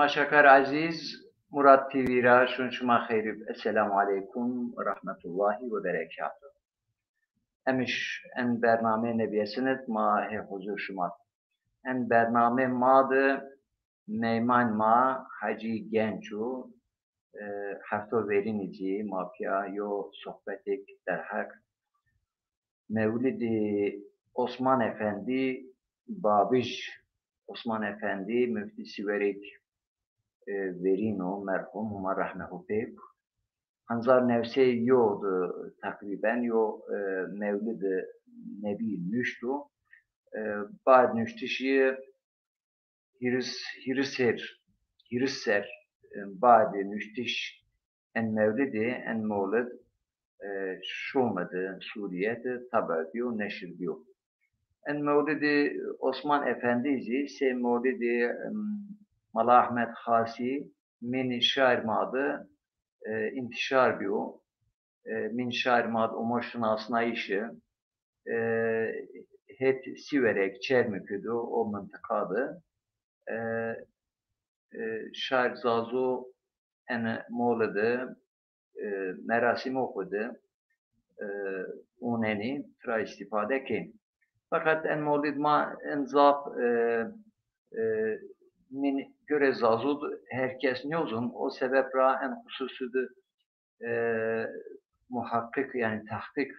تماشاکار عزیز مراد تیوی را شما خیر. السلام علیکم و رحمت الله و برکاته. امش ان برنامه نبیسند ما حضور شما. ان برنامه ما ده میمان ما حجی گنجو هفته ورینیجی مافیا یو صحبتک در حق مولد Osman Efendi Babiş Osman Efendi Müftü Siverek Verino merhum Umar rahmehu pek. Hanzar nevse yoğdu takriben yo Mevlid Nebi nüştü. Bad nüştişi Hirisser Bad nüştiş en Mevlidi en Mevlid şumadı Suriye'de tabi diyor neşir diyor. En Mevlidi Osman Efendi'ci se Mevlidi Mala Ahmet Hasi min şair madı intişar diyor. Min şair madı umoşunasına işi hep Siverek Çermikü'dü o mıntıkadı. Şair Zazu en Mevlidi merasim okudu. Uneni tra istifade ki. Fakat en Mevlid ma en zaf min göre zazud herkes ne uzun o sebeple en hususudu muhakkik yani tahkik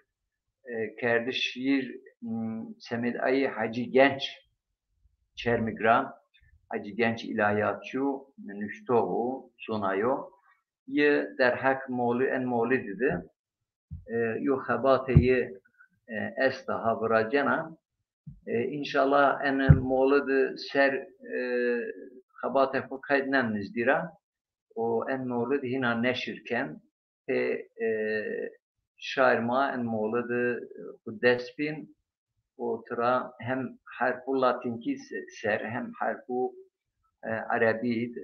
kerdi şiir semid-i Hacı Genç Çermigram Hacı Genç ilahiyatçı nüştoğu sunayo ye derhak mevlid en mevlididi yo habateyi esta havracena İnşallah en mevlid ser habate fakaydnen nizdira o en mevlid hina neşirken şair ma en mevlid Kuddesbin o tıra hem harfu latinki ser hem harfu arabid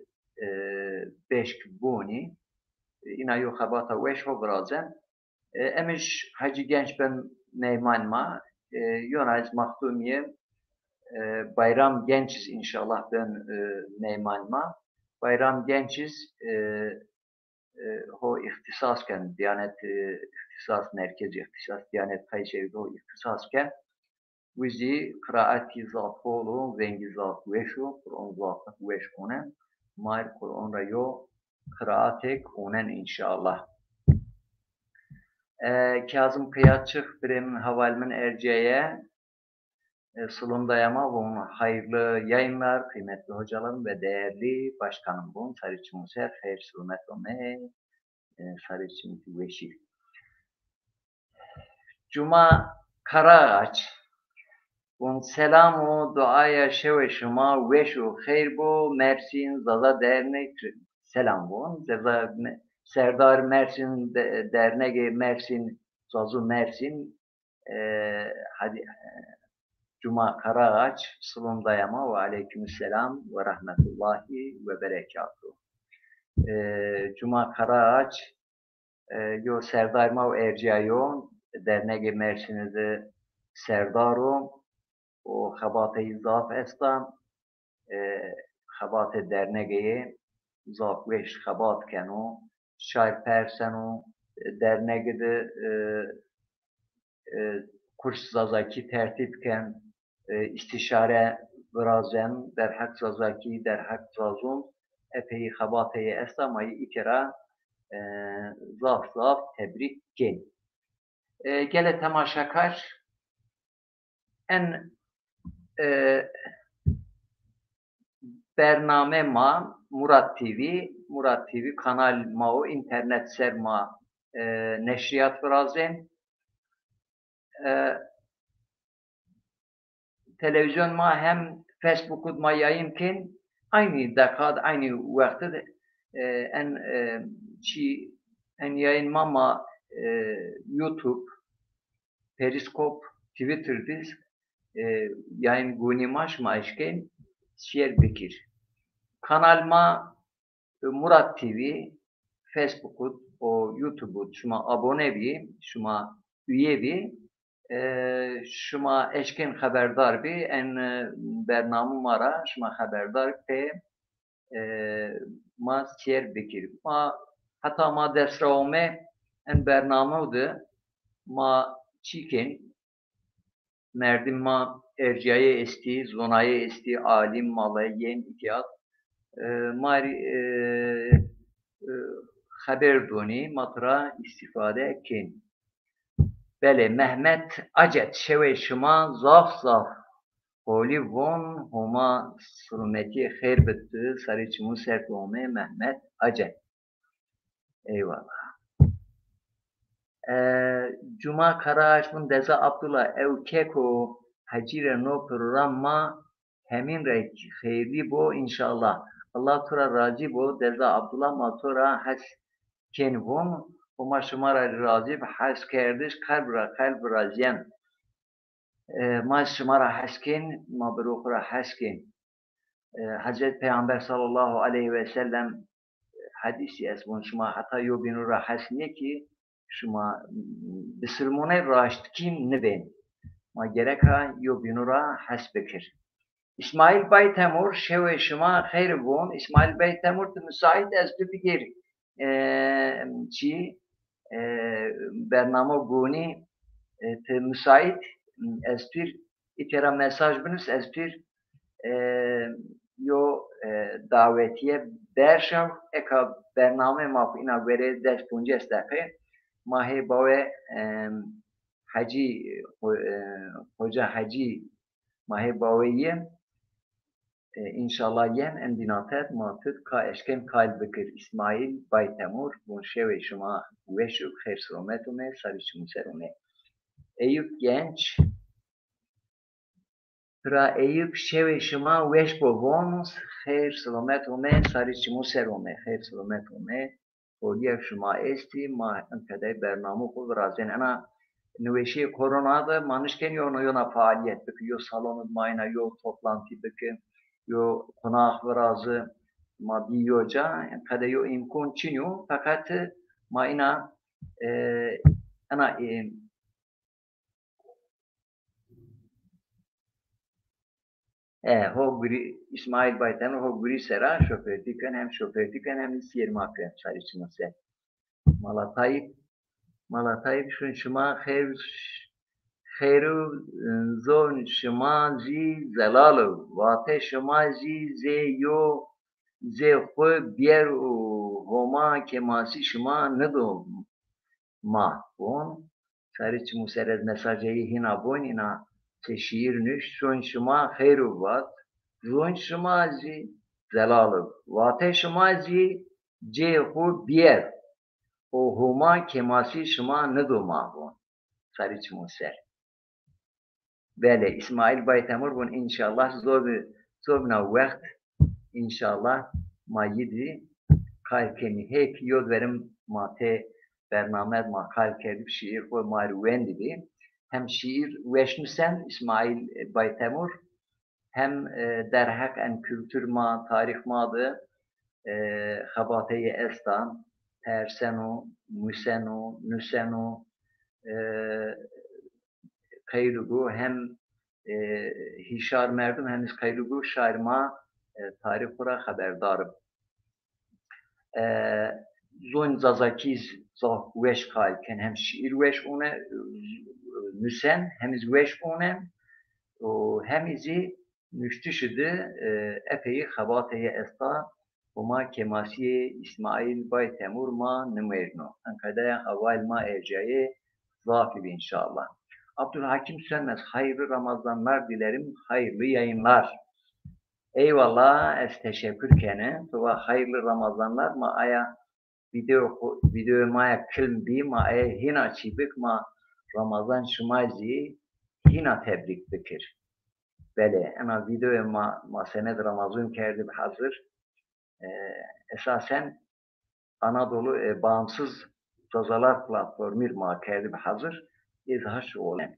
beşk buni ina yo habata veş ho brazen emiş Hacı Genç ben meyman ma Yonaz Mahdumiye Bayram Gençiz inşallah ben meymanma. Bayram Gençiz o ihtisasken Diyanet ihtisas merkezi ihtisas Diyanet Kayseri'de o ihtisasken vizi kıraati zafolu zengi zafı veşu Kur'an zafı veş konen mar Kur'an rayo kıraatek onen inşallah. Kazım Kıyatçık Bremen Havalmin Erce'ye Sılındayama bunun hayırlı yayınlar, kıymetli hocalarım ve değerli başkanım bunun Sarıçı Muser, hayır sürmet ome, Sarıçı Veşil. Cuma Karaağaç, bunun selamu duaya şeveşuma veşu hayır bu Mersin Zaza Dernek selam bunun. Zaza Serdar Mersin Dernek Mersin Zazu Mersin hadi Cuma Karaağaç, Sılındayama ve aleykümselam ve rahmetullahi ve berekatuhu. Cuma Karaağaç, yo Serdarma ve Erciyayon, derneği Mersin'de Serdaro, o Habate-i Zaf Estam, Habate derneği Zaf Veş Habat Kenu, Şair Persenu, derneği de kurs zazaki tertipken, istişare vrazem derhak zazaki derhak zazun epey habateye eslamayı ikera zaf tebrik gen. Gele temaşakar en bername ma Murat TV kanal ma o internet serma neşriyat vrazem televizyon ma hem Facebook'u ma yayınken aynı dakikada aynı vakti en yayınma ma YouTube, Periskop, Twitter'da yayın gunimaş ma işken şiir bekir. Kanal ma Murat TV, Facebook'u o YouTube'u şuma abone bi, şuma üye bi şuma eşkin haberdar bi en bernamı mara şuma haberdar pe ما سیر بکر ما حتی ما دست راومه ان برنامه ده ما چیکن مردم ما ارجای استی زونای استی عالم مالایین اتیاد ماری خبر دونی مطرح استفاده کن بله Mehmet Acet şeve şuma zaf zaf Holi von homa sürmeti khair bitti sarı çimu sertome Mehmet Acet. Eyvallah. Cuma Karaşmun Deza Abdullah Evkeko Hacire no programma hemin rek khairli bo inşallah. Allah tura razı bo Deza Abdullah matura has kenvon homa şumara razı has kerdiş kalb razıyan. ما شما را حسکین ما بروخ را حسکین حضرت پیامبر صلی الله علیه و سلم حدیثی از من شما حتی یو بینو را حسنیه که شما بسرمونه راشتکیم نبین ما gerek ha یو بینو را حس بکر İsmail Baytemur şeve şuma خیر بون İsmail Baytemur da müsait az bir bigir çi برنامه بونی müsait espir itera mesaj binus espir yo davetiye berşav eka bername maf ina vere dest punces dakhe mahe bawe haci hoca haci mahe bawe yem inşallah yem endinatet matut ka eşkem kalbekir İsmail Baytemur bu şeve şuma veşuk khair selametume sarışım serume Eyüp Genç Pra Eyüp şeve şuma veş bovonus khair selametume sarışım serume khair selametume Oliye şuma esti ma ankade bernamı kul razen ana nüveşi koronada manışken yona faaliyet beki yo salonu mayna yo toplantı beki yo konak razı ma biyoca ankade yo imkun çinyo fakat ma ina ana Hoguri İsmail Baytan Hoguri Sera şoförtüken hem şoförtüken hem siyermakın çalışması. Malatayip şun şuma khairu zon şuma zi zelalu vate şuma zi ze yo ze xwe bier homa kemasi şuma nedo ma bon sarıç muserez mesajı hina bonina şiir nüş şun şuma khairu vat zon şuma zi zelalu vate şuma zi ce xwe bier o homa kemasi şuma nedo ma bon sarıç muser Böyle İsmail Baytemur bun inşallah zobna vakt inşallah mayidi kalkeni hep yod verim mate bernamed ma kalkedip şiir o marwendi bi hem şiir veşnüsen İsmail Baytemur hem derhak en kültür ma tarih madı xabateye estan tersenu musenu nusenu Kayrugu hem hişar merdum hem Kayrugu şairma tarih kura haberdarım. Zon zazakiz zah veş kalken hem şiir veş one nüsen hem veş one hem izi müştüşüdü epey xabateye esta Huma kemasiye İsmail Bay Temur ma nümerno. Ankadaya haval ma ercaye zafir inşallah. Abdülhakim Sönmez, hayırlı Ramazanlar dilerim, hayırlı yayınlar. Eyvallah, teşekkür kene. Tuva hayırlı Ramazanlar ma aya video maya kilbi ma aya hina çibik ma Ramazan şumazi hina tebrik bikir. Bele, ana video ma sened Ramazan kerdi hazır. Esasen Anadolu bağımsız Sazalar platformu ma kerdi hazır. İzhaş olan.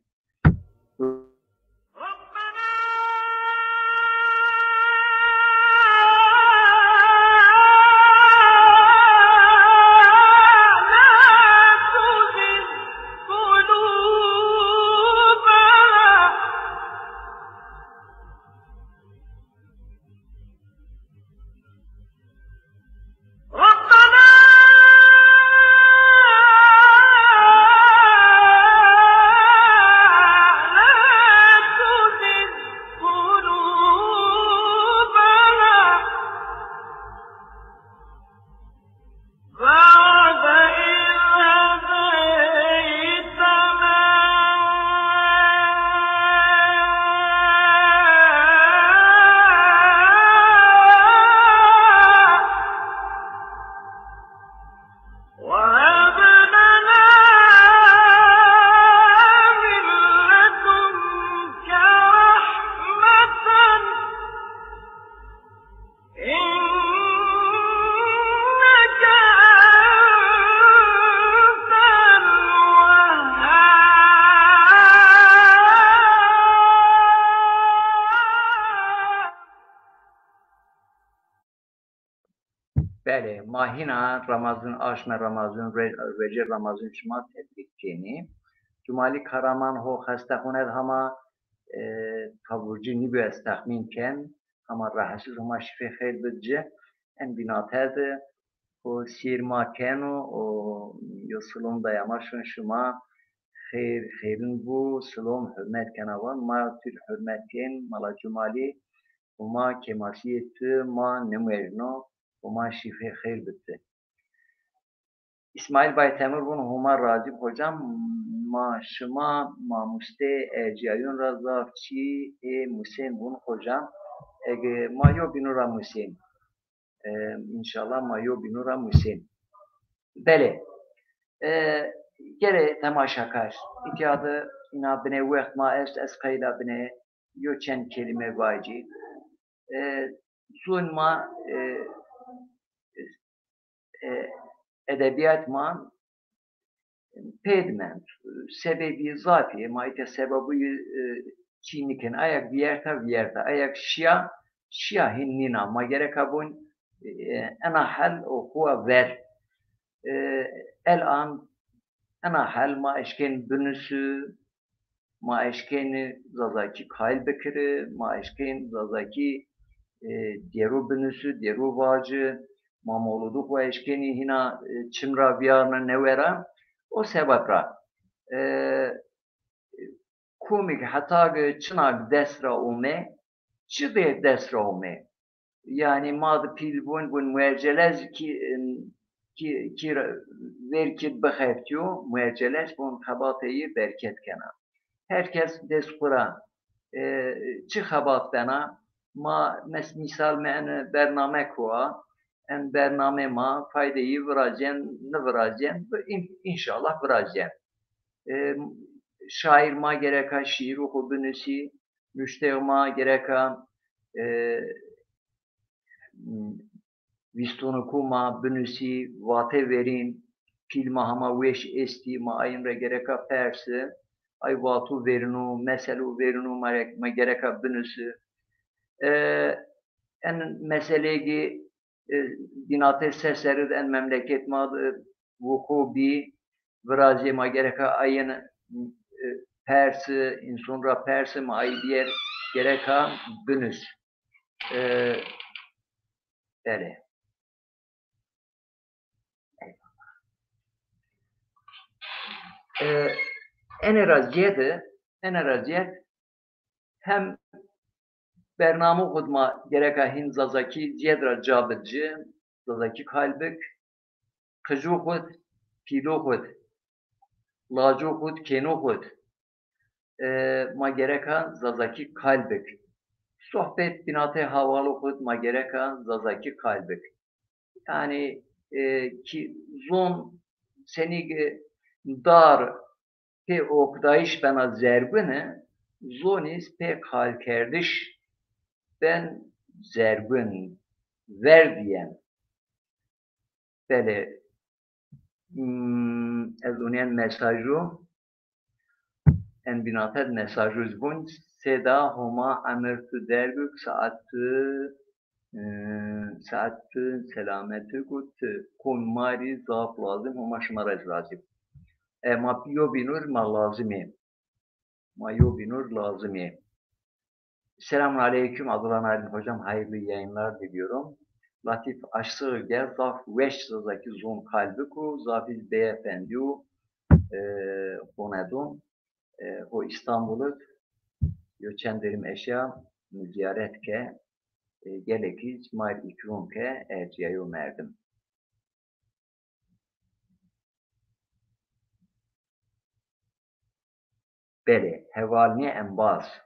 Mahina Ramazan Aşme Ramazan Recep Ramazan şuma tebrik keni. Cumali Karaman ho hastaxonet hama taburcu nibu estahmin ken hama rahatsız hama şife xeyr bidce en binaterde o sirma kenu o yosulun dayamışın şuma xeyrin bu slom hürmet kenavan ma tül hürmetken mala cumali huma kemasiyeti ma nemverno huma şife xeyr bitti. İsmail Baytemir bun huma razı hocam ma şıma mamuste erciyayun razafçi Musen bun hocam ege mayo binura Musen inşallah mayo binura Musen bele gere temaşakar itiyadı ina bine veht ma est eskayla bine yoçen kelime vacı sunma edebiyat ma pedment sebebi zafi maite sebebi çiniken ayak vierta ayak şia hinnina ma gerek abun ana hal o huwa ver el an ana hal ma eşken bünüsü ma eşken zazaki kayl bekiri ma eşken zazaki deru bünüsü deru vacı ma moludu huwa eşkeni hina çimra viyarna nevera o sebepra komik hatta çınak desra ume çıdı desra ume yani mad pil bun muercelez ki verkit bexeftiyo muercelez bun xabateyi berket kena herkes despura çi xabat bena ma misal men bername koa en bername ma faydeyi virajen ne virajen inşallah virajen şair ma gereka şiir okudunisi müşteri ma gereka vistonu ma bünüsi vate verin filma hama veş esti ma ayınra gereka persi ay vatu verinu meselu verinu ma gereka bünüsü en meselegi dinate sesleri en memleket madı vuku bi virazi ma gereka ayın persi insonra persi ma ay diğer gereka bünüs böyle. En eraziyet hem bernamı okudma gereka hin zazaki cedra cabıcı zazaki kalbik kıcı okud pilo okud lacı okud keno okud ma gereka zazaki kalbik sohbet binate havalı okud ma gereka zazaki kalbik yani ki zon seni dar pe okdayiş bana zerbine zonis pe kalkerdiş ben zerbin ver diyen böyle ez unen mesajı en binatet mesajı bun seda homa amertu derbük saatı selameti gut konmari zaf lazım homa şımara lazım ma piyo binur ma lazımı ma yo binur lazımı. Selamun Aleyküm Abdullah Narin Hocam. Hayırlı yayınlar diliyorum. Latif Aşsığı gel zaf veş zaki zon kalbiku zafiz beyefendiu konedun o İstanbul'u göçenderim eşya ziyaret ke gelekiz mar ikrum ke erciyayo merdim. Bele hevalni embaz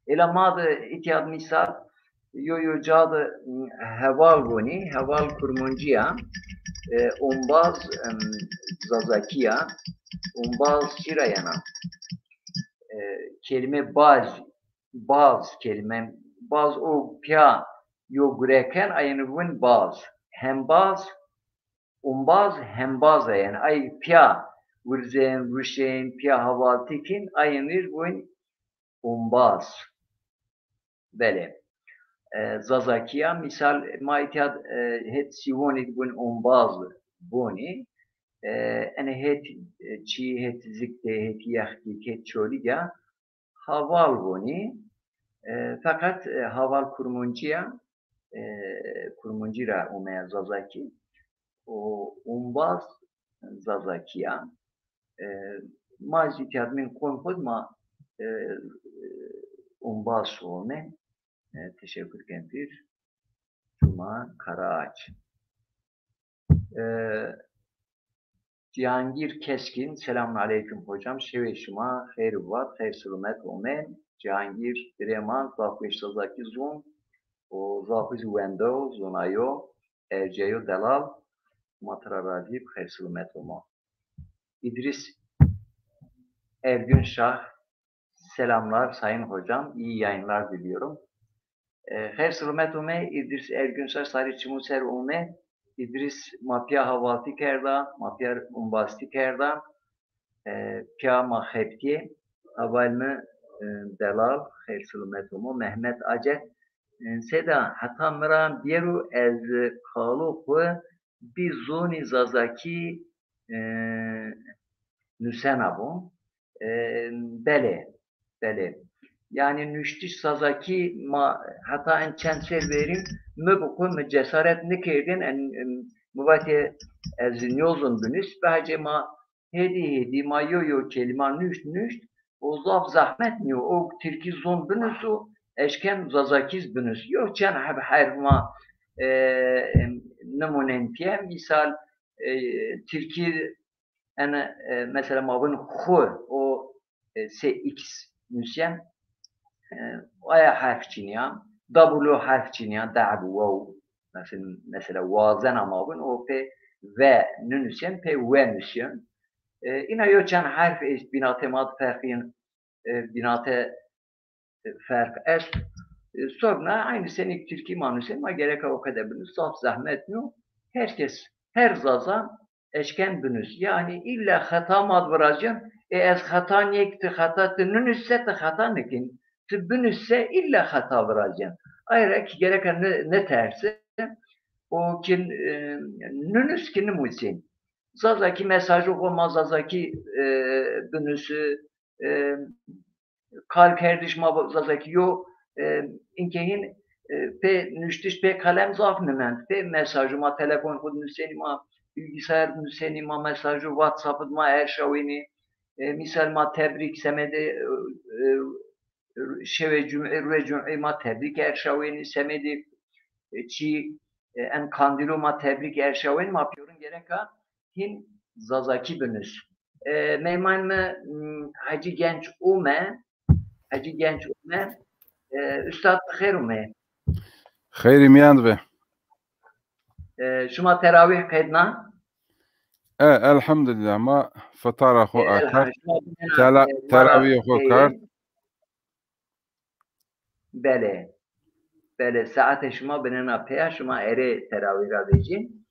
ela madı itiyad misal yo cadı heval goni heval kurmuncuya umbaz zazakiya umbaz çirayana kelime baz kelime baz o pya yo greken ayını bun baz hembaz umbaz hembaz yani ay pya vurzen ruşen pya haval tekin ayınır bun umbaz. Böyle. Zazakiya misal ma itiyad het sivonid bun onbaz boni ene het çi het zikte het yahdi het çoliga haval boni fakat haval kurmuncuya kurmuncira umaya zazaki o onbaz zazakiya ma itiyad min konfod ma onbaz olme teşekkür ederim. Cuma Karaağaç. Cihangir Keskin, selamun aleyküm hocam. Şeveşima, hayruvat, hayrsulumet omen. Cihangir Direman, zafış sazaki zon. O zafış wendo, zonayo, erceyo delal. Matra radib, hayrsulumet oman. İdris Ergünşah, selamlar sayın hocam. İyi yayınlar diliyorum. Hayrsulumet omen, İdris Ergünşah, sarı çimuser omen. İdris mapya havalti kerda, mapya umbasti kerda, pya mahepti, avalme delal, hayrsulumetumu, Mehmet Acet, seda hatta mıran bieru ez kalu ku bir zoni zazaki nüsenabun, bele. Yani nüştiş sazaki ma hatta en çenser verin mü bu cesaret ne kerdin en muvati ez nyozun dünüs bahçe ma hedi ma yo kelima nüşt o zaf zahmet ni o Türkiye zon dünüs o eşken zazakiz dünüs yok çen her ma numunen piye misal Türkiye en mesela mavun khu o cx nüsyen aya harf çiniyan, W harf çiniyan, da'bu, mesela vazen amabın, o pe ve nüsyen, pe ve nüsyen. İna yoçan harf binate mad farkın, binate fark est. Sonra aynı senin Türkiye manüsyen, ma gerek o kadar bunu, saf zahmet nu, herkes, her zaza eşken bünüs. Yani illa hata mad vıracın, ez hata niyekti hata nünüsse te hata nekin. Bünüsse illa hata vıracaksın. Ayrıca gereken ne tersi o kin nünüs ki numusin. Zazaki mesajı olmaz zazaki bünüsü kal kardeşim zazaki yo inkehin pe nüştiş pe kalem zaf nemen pe mesajıma telefon kod nüsenima bilgisayar nüsenima mesajı WhatsApp'ıma erşavini misal ma tebrik semede şeve cümle ma tebrik erşavini semedi çi en kandilo ma tebrik erşavini ma yapıyorum gerek ha hin zazaki bünüs meyman mı hacı genç ume üstad hayır ume خير ميان به şuma teravih kaydına الحمد لله ما فطار أخو أكر تراويح أخو أكر بله ساعت شما بننا پیا شما اره teravih را بجین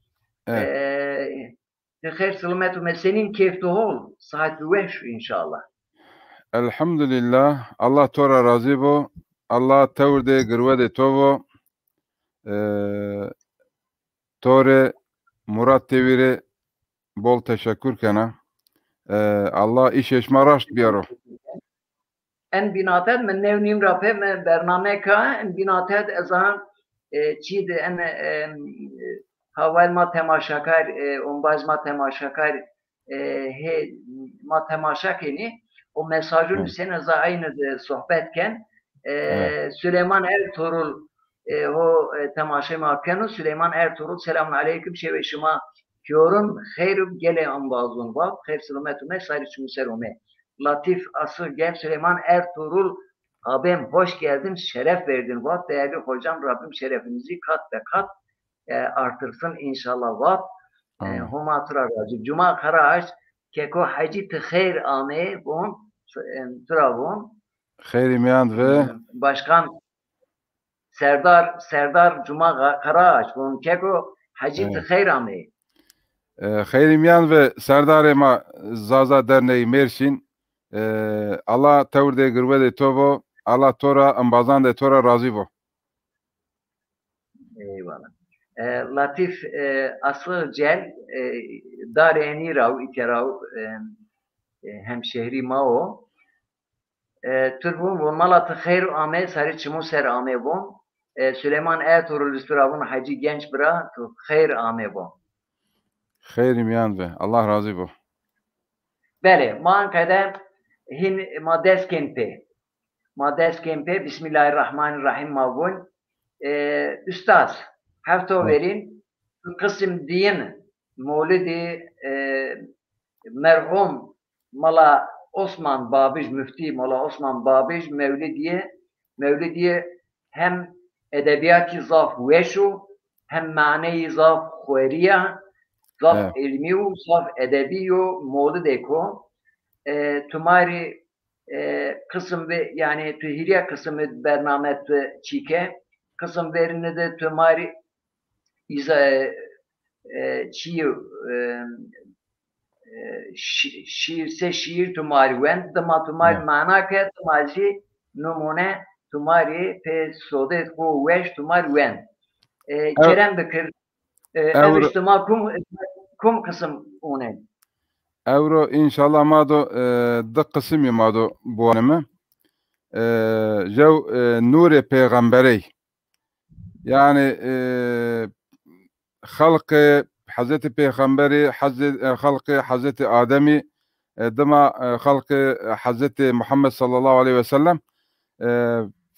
خیر سلامت و senin keyfte ol saat 5 inşallah الحمد لله الله تورا راضي بو الله تور دي قروة توبو توري مراد تيويري bol teşekkür kana. Allah iş eşmaraşt biyaro. En binatet men nevnim rape men bername ka en binatet ezan çid en haval ma temaşakar onbaz ma temaşakar he ma temaşakeni o mesajın sen za aynı sohbetken Süleyman Ertuğrul o temaşa makenu Süleyman Ertuğrul selamun aleyküm şeveşima diyorum hayrum gele ambazun bab hayr selametume sayriçum serume Latif Asır Gel Süleyman Ertuğrul abim hoş geldin şeref verdin bab değerli hocam Rabbim şerefinizi kat ve kat artırsın inşallah bab huma tragacı Cuma Karaağaç keko hacı tıkhir ame bun trabun hayr miyan ve başkan Serdar Cuma Karaağaç bun keko hacı tıkhir ame hayr miyan ve Serdar Ema Zaza Derneği Mersin Allah tevr de gırve de tobo Allah tora ambazan de tora razı bo Eyvallah. Latif asıl cel dareni rav ikerav hemşehri mao turbun bu malatı hayr ame sarı çimu ser ame bon Süleyman Ertuğrul Üstüravun Hacı Genç bira tu hayr ame bon. Hayrim yan ve Allah razı bu. Bele mankada hin mades kempe Bismillahirrahmanirrahim mavun Üstaz hafta verin kısım din Maulidi merhum Mala Osman Babiş Müfti Mala Osman Babiş Mevlidiye hem edebiyatı zaf veşu hem maneyi zaf khuriya zaf ilmi u zaf edebi u Maulidi ko tumari kısım ve yani tuhiriye kısmı bernamet çike kısım verinde de tumari şiir tumari wen dama tumari mana ke tumari numune tumari pe sodet ko weş tumari wen Kerem Bekir eviştima kum kısım one Evro inşallah mado da kısım mado bu anımı jev nuri peygamberi yani halkı Hazreti Peygamberi halkı Hazreti Adem'i dema halkı Hazreti Muhammed sallallahu aleyhi ve sellem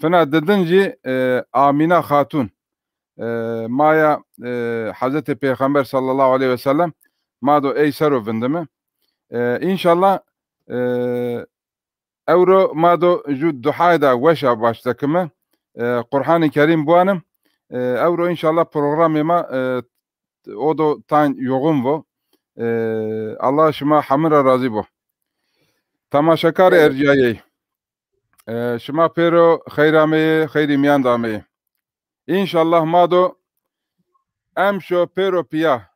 fena dedinci Amine Hatun maya Hazreti Peygamber sallallahu aleyhi ve sellem mado eysero vindimi İnşallah evro mado ju duhayda veşa baştakımı Kur'an-ı Kerim bu anım evro inşallah programıma o da tan yoğun bu Allah şuma hamira razı bu tamaşakar erciyeyi şuma pero hayrameyi hayrimiyan dameyi İnşallah mado emşo pero piya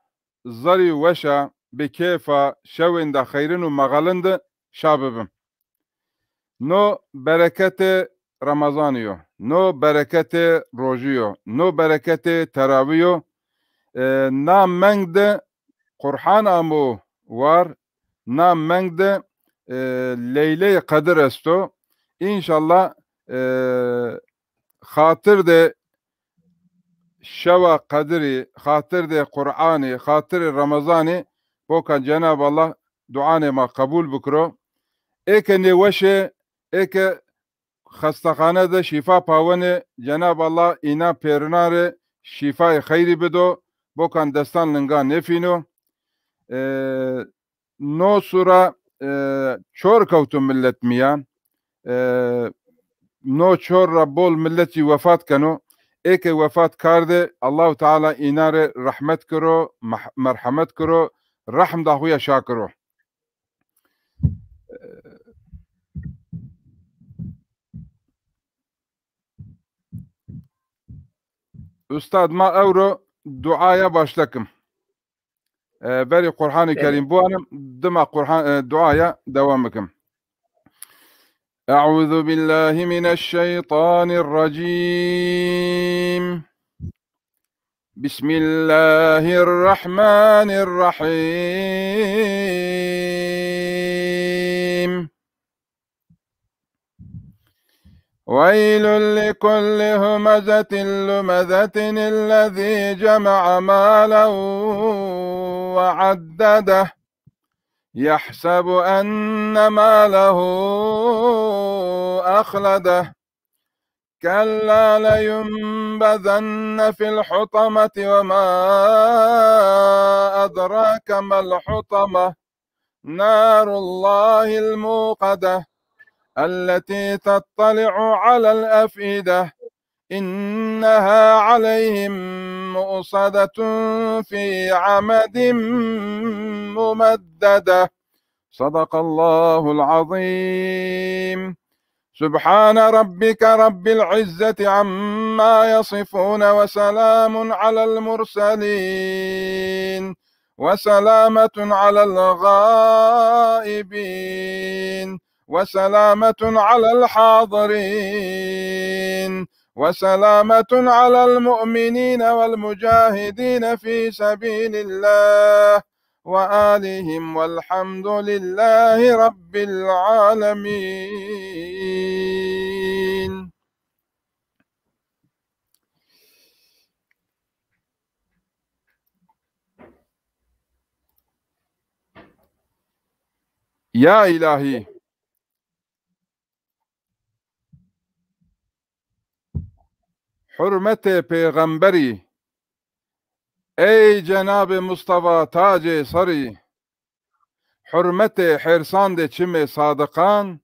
zari veşa bekeyfa şevinde hayrın u mağalındı şabibim. No bereketi Ramazaniyo, no bereketi rojiyo, no bereketi teraviyo, na mengde Kur'an amu var, na mengde Leyle-i Kadir esto. İnşallah hatır de şeva kadiri, hatır de Kur'an'ı, hatır Ramazan'ı bokan Cenab-ı Allah duanı ma kabul bukro. Eke neveşe, eke hastahane de şifa pavane Cenab-ı Allah ina perinare şifayı hayri bedo bokan destan linga nefino no sura çor kavtu millet miyan no çor bol milleti vefat kano eke vefat karde Allah-u Teala inare rahmet karo merhamet karo rahm dahuya şakro Üstad ma evro duaya başladım. Beri Kur'an-ı Kerim bu anım dıma Kur'an duaya devam ekim. Euzu billahi mineşşeytanirracim. Bismillahirrahmanirrahim. ويل لكل همزة لمزة الذي جمع مالا وعدده يحسب أن ماله أخلده كلا لينبذن في الحطمة وما أدراك ما الحطمة نار الله الموقدة التي تطلع على الأفئدة إنها عليهم مؤصدة في عمد ممددة صدق الله العظيم سبحان ربك رب العزة عما يصفون وسلام على المرسلين وسلامة على الغائبين وسلامة على الحاضرين وسلامة على المؤمنين والمجاهدين في سبيل الله وآلهم والحمد لله رب العالمين. Ya ilahi, hürmet-i peygamberi, ey Cenab-ı Mustafa tac-ı sarı, hürmet-i hirsan-de çim-i sadıkan,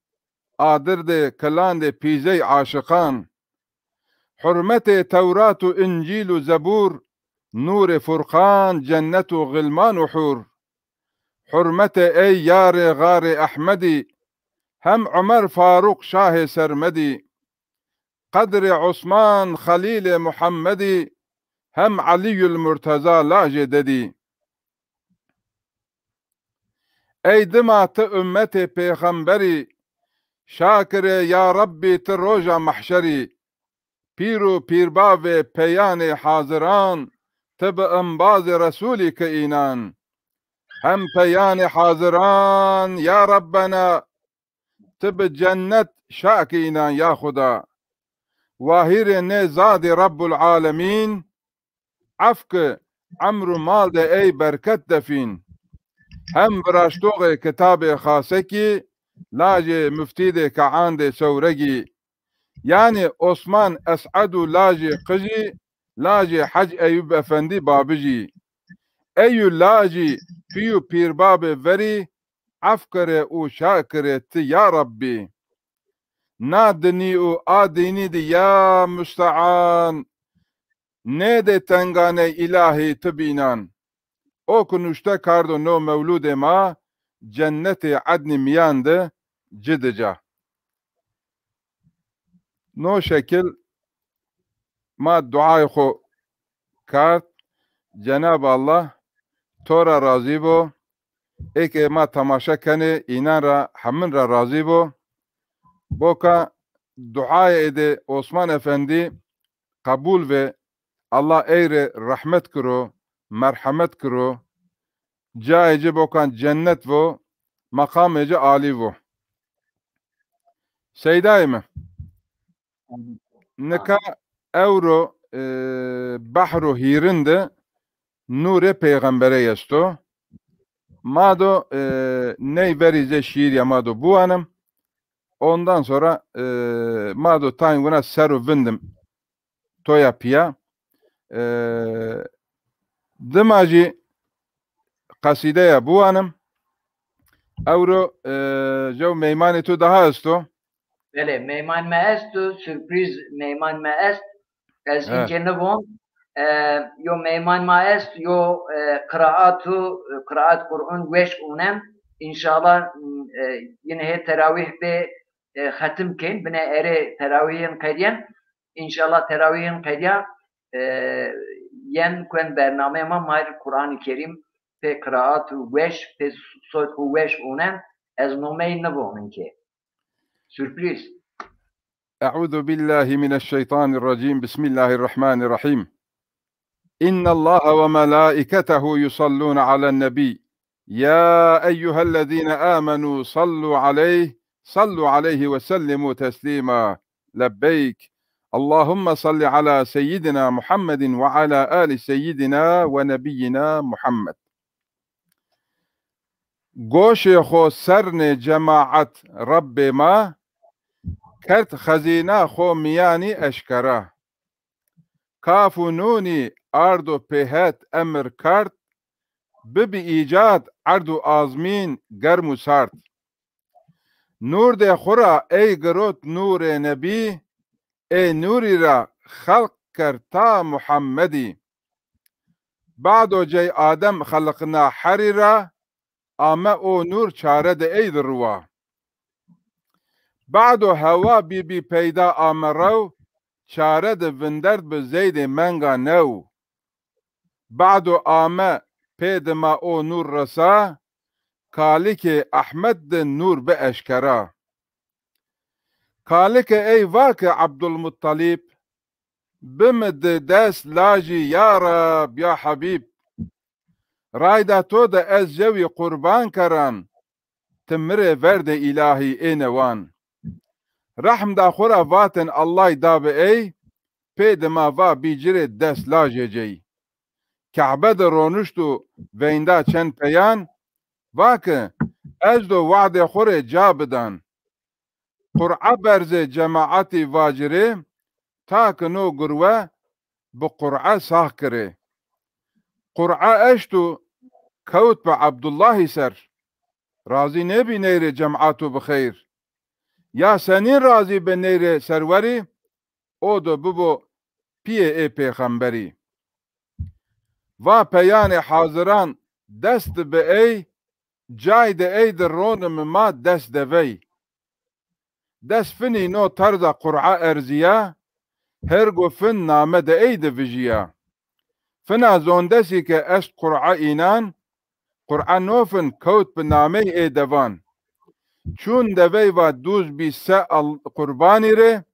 adır-de kılan-de pize-i aşıkan, hürmet-i Tevrat-u İncil-u Zebur, nur-i Furkan, cennet-u gılman-u hur, hürmet-i ey yar-ı gâr-ı Ahmedi, hem Ömer Faruk Şah-ı Sermedi, kadr-i Osman Halil-i Muhammedi, hem Ali'ül Murtaza laje dedi. Ey dımatı ümmeti peygamberi, şakir ya Rabbi tır roja mahşeri, piru pirba ve peyani haziran, tıbı ımbaz-ı Resulü ki inan. Hem peyani haziran ya Rabbena, tıbı cennet şak inan ya Huda. Vahir ne zadi Rabbul alemin, afkı amru mal de ey bereket defin. Hem براştoğ kitab-ı khase ki laje müfti de kaan de sovregi, yani Osman Es'adu laje kıji, laje Hac Eyüp Efendi babıji, eyü laji piyu pirbabı veri, afkare u şakire ti ya Rabbi, nadni u adini di ya müsta'an, ne de tengane ilahi tıbinan. O konuşta kardo no mevlude ma cenneti adni miyandı cidica. No şekil ma duayı xo kart Cenab-ı Allah tora razı bo, eke ma tamaşa kene inan ra hamin ra razı bo, boka duayı ede Osman Efendi kabul ve Allah eyre rahmet kuro, merhamet kuro, cahici bokan cennet vo, makameci ali vo. Seydai mi? Nika euro bahru hirinde nure peygambere yesto. Mado ney verize şiir yamado bu hanım. Ondan sonra mado taynguna seru vindim toya piya. Dımaji kasideye bu hanım. Euro jo meymani tu daha esto. Bele, meyman me est, sürpriz meyman me est. Ez Evet. ince nebon. Yo meyman me est, yo kıraat Kur'an veş unem. İnşallah yine he teravih be hatim ken. Bine ere teravihin kediyen. İnşallah teravihin kediyen. Yen kuen bername ma mayr Kur'an-ı Kerim pe kıraat veş pe soyt veş unem. Ez nomey nebon ki. Sürpriz. أعوذ بالله من الشيطان الرجيم بسم الله الرحمن الرحيم إن الله وملائكته يصلون على النبي يا أيها الذين آمنوا صلوا عليه وسلموا تسليما لبيك اللهم صل على سيدنا محمد وعلى آل سيدنا ونبينا محمد گوش خو سرن جماعت رب ما کرد خزینه خو میانی اشکره کاف و نونی ارد و پهت امر کرد ببی ایجاد ارد و آزمین گرم و سرد نور ده خورا ای گروت نور نبی ای نوری را خلق کرد تا محمدی بعد و جای آدم خلقنا حری را آمه او نور چاره ده ای دروا بعد هوا بی پیدا آمرو چاره ده وندرد به زید منگا نو بعد آمه پید ما او نور رسا کالک احمد ده نور به اشکرا کالک ای واک عبدالمطلب بمد دست لاجی یا رب یا حبیب رایدا تو ده از جوی قربان کران تمره ورد الهی اینوان رحم دا خورا واتن الله دا به ای پید ما وا بیجره دست لاجی جی کعبه ده رونشتو ویندا چند پیان واکه از دو وعد خور جا بدن قرعه برز جماعتی واجره تاک نو گروه بقرعه ساخ کره قرعه اشتو کوت با عبدالله سر راضی نبی نیر جماعتو بخیر یا سنین راضی به نیر سروری او دو ببو پیه ای پیغمبری و پیان حاضران دست به ای جای ده ای در رونم ما دست دوی دست فنی نو طرز قرعه ارزیه هر گو فن نامه ده ای ده ویجیه فنا زوندسی که است قرعه اینان قرعه نوفن کوت به نامه ای دوان چون دوی و دوز بی سه قربانی ره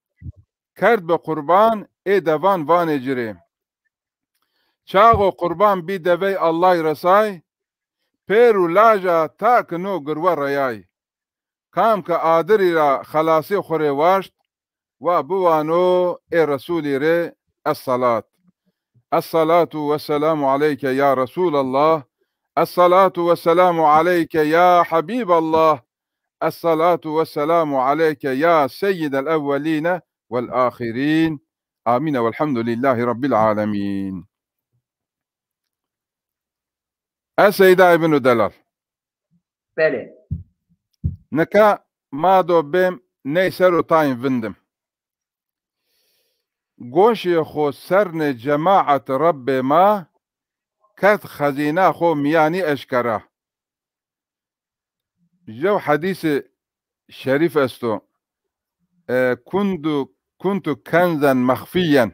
کرد به قربان ای دوان وانه جره چاغو قربان بی دوی الله رسای پیرو لاجا تاک نو گروه ریای کام که آدری را خلاصی خوری واشت و بوانو ای رسولی ره الصلاة الصلاة والسلام عليك يا رسول الله الصلاة والسلام عليك يا حبيب الله الصلاة والسلام عليك يا سيد الأولين والآخرين آمين والحمد لله رب العالمين السيدة ابن دلال بله نكا ما دو بهم نيسرو تاين فندم گوشی خو سرن جماعت رب ما کت خزینه خو میانی اشکره جو حدیث شریف استو كنت كنزا مخفيا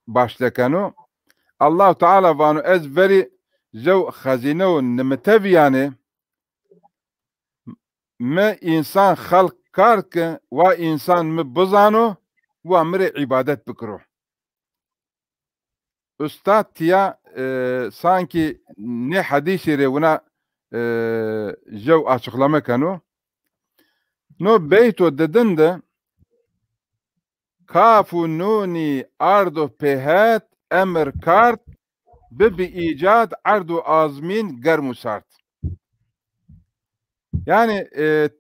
باشتكنو الله تعالى وانو از veri جو خزینه و نمتویانه ما انسان خلق کارک و انسان مبزانو و امر عبادت بکرو استاد تیا sanki ne hadisi revuna جو açıklama kanu no beyto dedin de kafu nuni ardo pehat emir kart bi icat ardo azmin germu sart yani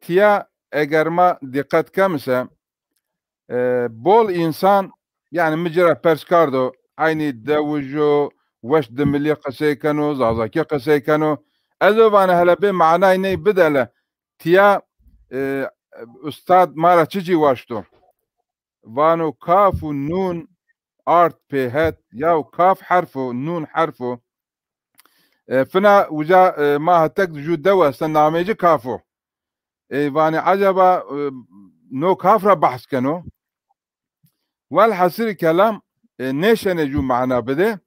tiya eğer ma dikkat kamsa bol insan yani mecra perskardo aynı devujo وش دملي قسي كانوا زازاكي قسي كانوا أذوبانا هلا بي معناه إني بدله تيا أستاذ مارا تشجي واشتو وانو كاف ونون آرت بيهات ياو كاف حرفه نون حرفه فنا وجا ما هتك جو دوا سناميجي كافو واني عجبا نو كافرة بحث كانوا والحسير كلام نيشن جو معنا بده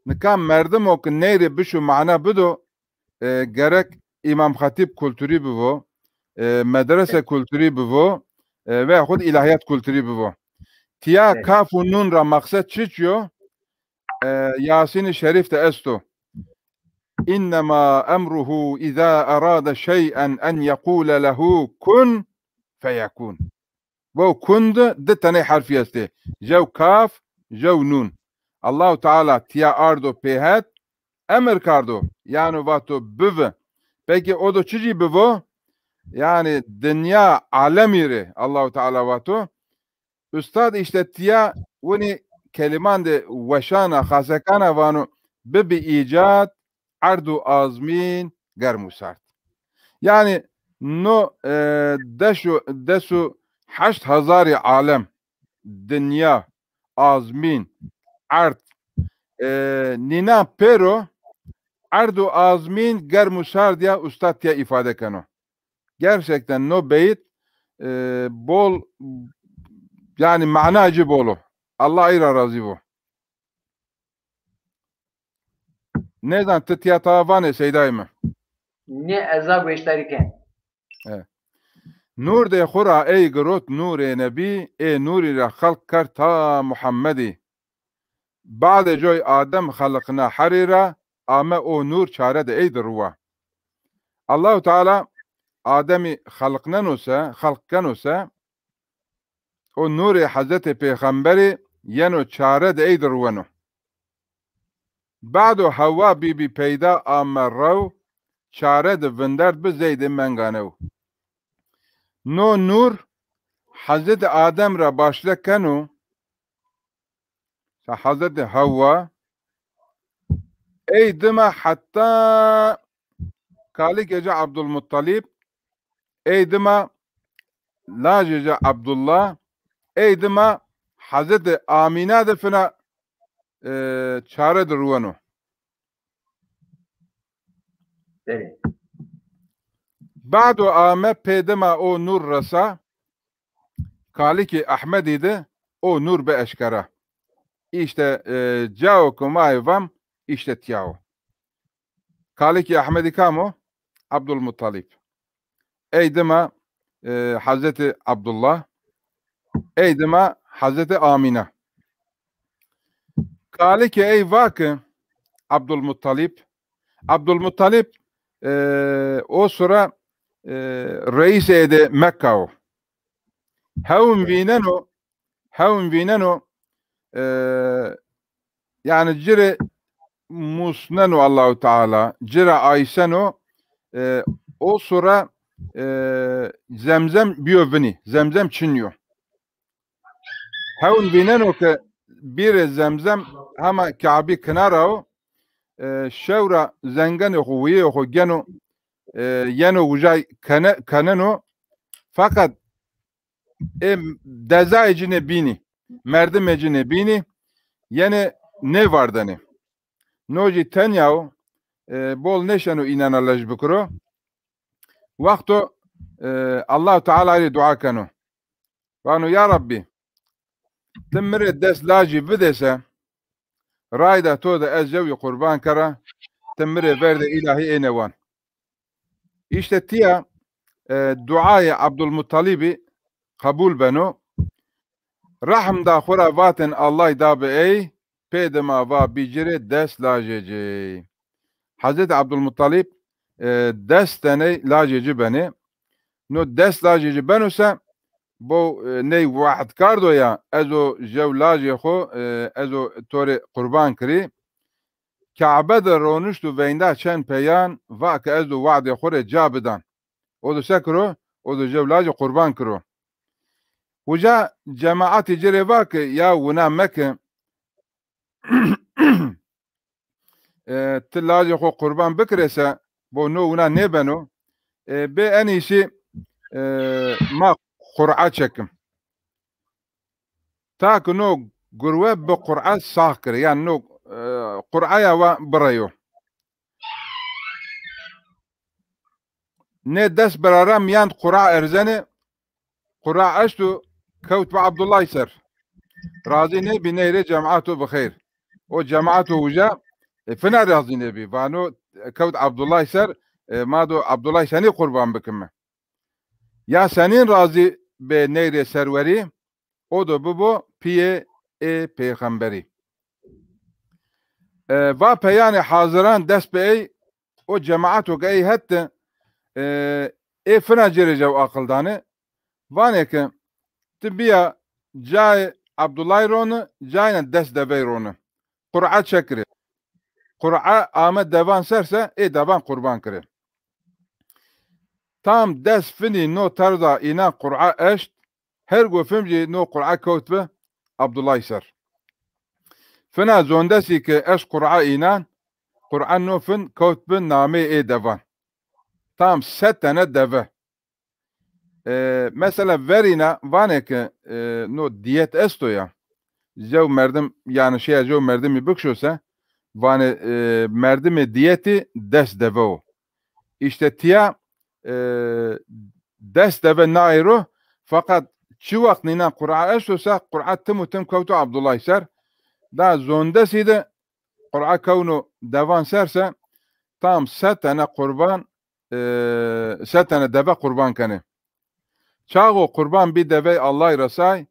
نکام مردم و که نیری بشو معنا بدو گرک امام خطیب کلتوری بو مدرسه کلتوری بو و خود الهیات کلتوری بو تیا کاف و نون را مقصد چیچیو یاسین شریف تا استو انما امره اذا اراد شيئا ان يقول له كن فيكون و كند دتنی حرفی استه جو کاف جو نون الله Teala tiya ardo pehat emir kardo yani vato büve peki o da çici büvo yani dünya alemiri Allah Teala vato üstad işte tiya uni kelimande veşana khasakana vanu bi icat ardo azmin germusart yani no desu 8000 alem dünya azmin art nina pero ardu azmin germusar diye ustad diye ifade kano. Gerçekten no beyit bol yani manacı bolu. Allah ayra razı bu. Neden tetiya tavane seydayım? Ne azab işlerken. Evet. Nur de khura ey grot nur nebi e nuri ra khalq karta Muhammedi. بعد جوی آدم خلقنا حریرا اما او نور چاره ده اید روا الله تعالی آدمی خلقنا نوسه خلق کنوسه او نور حضرت پیغمبری ینو چاره ده اید روانو بعد هوا بی پیدا آمر رو چاره ده وندرد به زید منگانو نو نور حضرت آدم را باشله کنو حضرت هوا ای دما حتی کالی که جا عبدالمطلب ای دما لاجه جا عبدالله ای دما حضرت آمینه دفنا چاره دروانو بعد آمه پیدما او نور رسا کالی که احمدی ده او نور به اشکره işte Cao Kumayvam işte Tiao. Kaliki Ahmedi Kamo Abdülmuttalip. Eydima Hazreti Abdullah. Eydima Hazreti Amine. Kaliki ey vakı Abdülmuttalip. Abdülmuttalip o sıra reis ede Mekka'o. Havun vineno yani cire musnenu Allahu Teala cire Ayşeno o sıra zemzem biyovini zemzem çiniyor. Havun vineno ki bir zemzem ama Kabe kenara şevra zengani huviye hu geno yeno ucay kaneno fakat dezaycine bini merdimecine bini yani ne vardani noji tenyav bol neşenu inanalaj bukro vakto Allah Teala ile dua kanu vanu ya Rabbi temre des laji videse rayda to da ezcevi kurban kara temre verde ilahi enevan işte tiya duayı Abdülmuttalibi kabul beno Rahm da xuravatın Allah da be ey pedema va bicire des lajeci. Hazreti Abdülmuttalip des tane lajeci beni. No des lajeci benusa bu ne vahed kardo ya ezo jev laje xo ezo tore kurban kri Kabe de ronuştu veyna çen peyan va ke ezo vaade xore cabidan. O da sekro o da jev laje kurban kro. وجا جماعات جريفاك يا ونا مكة تلاجي خو قربان بكرسة بو نو ونا نبنو بأني شيء ما قرعة شكم تاك نو قروة بقرعة ساكر يعني نو قرعة يا بريو نه دس برارم يان قرعة ارزاني قرعة اشتو كوت عبد الله يسر راضي نبي نيري جماعته بخير وجماعته وجا فنا راضي نبي فانو كوت عبد الله يسر مادو عبد الله سني قربان بكمه يا سنين راضي بنيري سروري او دو ببو بيه پیغمبري و پیان حاضران دست بي او جماعته جاي حتى فنا جري جو عقلدانه وانك تبيا جاي عبد الله رونه جاينا دس دبي رونه قرعه شكري قرعه آمد دبان سرسه دبان قربان كري tam دس فني نو ترضى إنا قرعه اشت هرگو فمجي نو قرعه كوتبه عبد الله يسر فنا زوندسي كي اش قرعه إنا قرعه نو فن كوتبه نامي دبان tam ستنه دبه mesela verina vaneke no diyet esto ya jev merdim yani şey jev merdimi bükşosa vane merdimi diyeti des devo işte tiya des deve nairo fakat çi vakt nina Kur'a estosa Kur'a tüm kavtu Abdullah ser da zondeside Kur'a kavnu devan serse tam setene kurban setene deve kurban kane Çağo kurban bir deve Allah rasay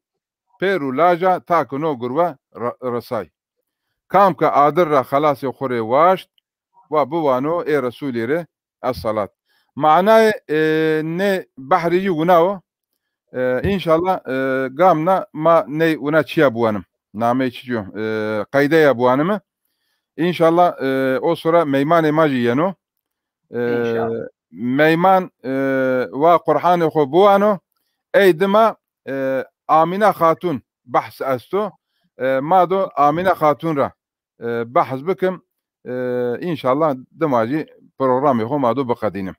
peru laja takuno gurva rasay. kam ka adir ra xalasê xwe rê waşt wa biwano ê Resulê rê es-salat. Manayê nê behrî yî wina o înşallah gamna ma ney wina çiya bûwanim. Namê çi diyo qeydeya bûwanimi. İnşallah o sonra meymanê ma jî yeno. İnşallah. Meyman wa Qur'anê xwe bûwano ey dima Amine Xatun behs est o ma do Amine Xatun ra behs bikim înşallah dima jî programê xwe ma do biqedînim.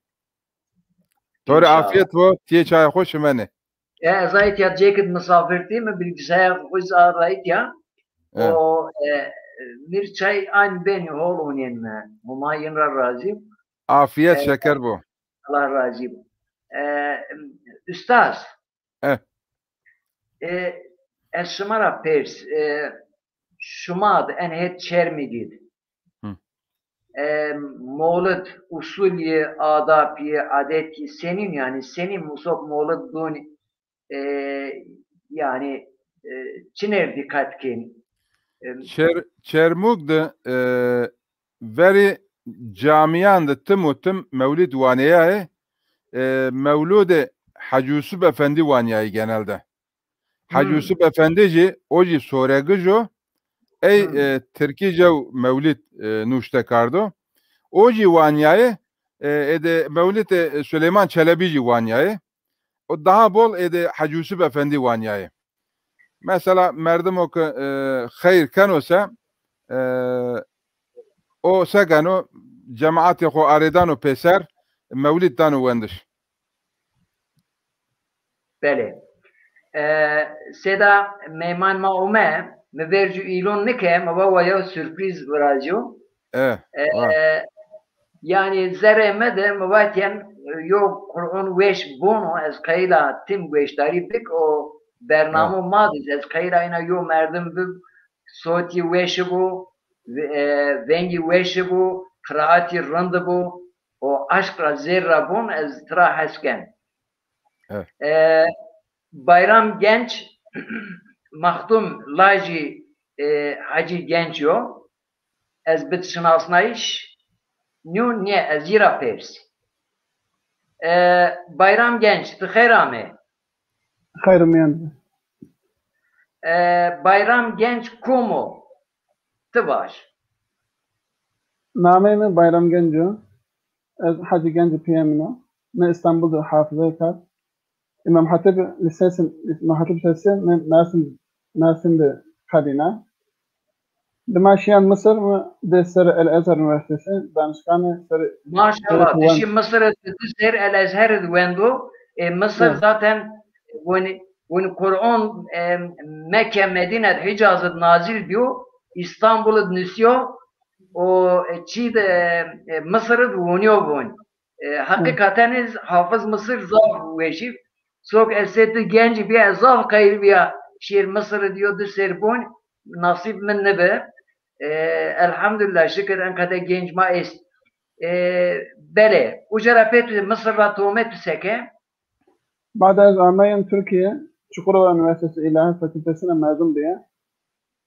Torê afiyet bo tiyê çaya xwe şimenê. Zayit ya ceket misafir değil mi? Bilgisayar kuz arayıt ya. O bir çay an beni hol oynayın. Humayun razı. Afiyet şeker bu. Allah razı. Üstad. Şumara pers şumad en het çermigid. Mevlid usulü, adabı, adeti senin yani senin musok mevlid dun yani çiner dikkat kin. Çermuk da veri camiyan da tim mevlid vaniyayı mevlude Hacı Yusuf Efendi vaniyayı genelde. Hacı Yusuf Efendici oji soregijo ey Türkiye mevlid nuşte kardo. Oji vaniyayı ede mevlid Süleyman Çelebici vaniyayı. O daha bol ede Hacı Yusuf Efendi vaniyayı. Mesela merdim o ki hayır kanosa o segano cemaati xo aredano peser mevlid dano vendiş. Bele. Seda meyman ma ume mevercu ilon nike mabawaya sürpriz verajo. Yani zereme de mabatiyen yok Kur'an veş bono az kayla tim veştari bik o bernamı madiz az kayla ina yo merdim bik soti veşi bu vengi veşi bu kıraati rındı bu o aşkla zerra bun az tra hasken. Bayram Genç Mahtum Laji Hacı Genç yo ez bit şınasnayış nyu niye ez yira pers Bayram Genç tıkhayrame Khayramiyan Bayram Genç kumu tıbaş Namemi Bayram Genco ez Hacı Genç piyamino me İstanbul'da hafıza kar İmam Hatip Lisesi Mersin'de kadina. Dimaşiyan Mısır mı Desser El-Ezher Üniversitesi danışkanı Maşallah. Dişi Mısır'ı Desser El-Ezher Üniversitesi Mısır zaten bunu Kur'an Mekke, Medine, Hicaz'ı nazil diyor. İstanbul'u nüsüyor. O çiğde Mısır'ı vunuyor bunu. Hakikaten Hafız Mısır zaf veşif. Sok eseti genci bir zaf kayır bir şiir Mısır'ı diyordu serbon nasip min nebe elhamdülillah şükür en kadar genç ma est bele ucara pet Mısır'da tohmet seke Ba'da Amayan Türkiye Çukurova Üniversitesi İlahiyat Fakültesi'ne mezun diye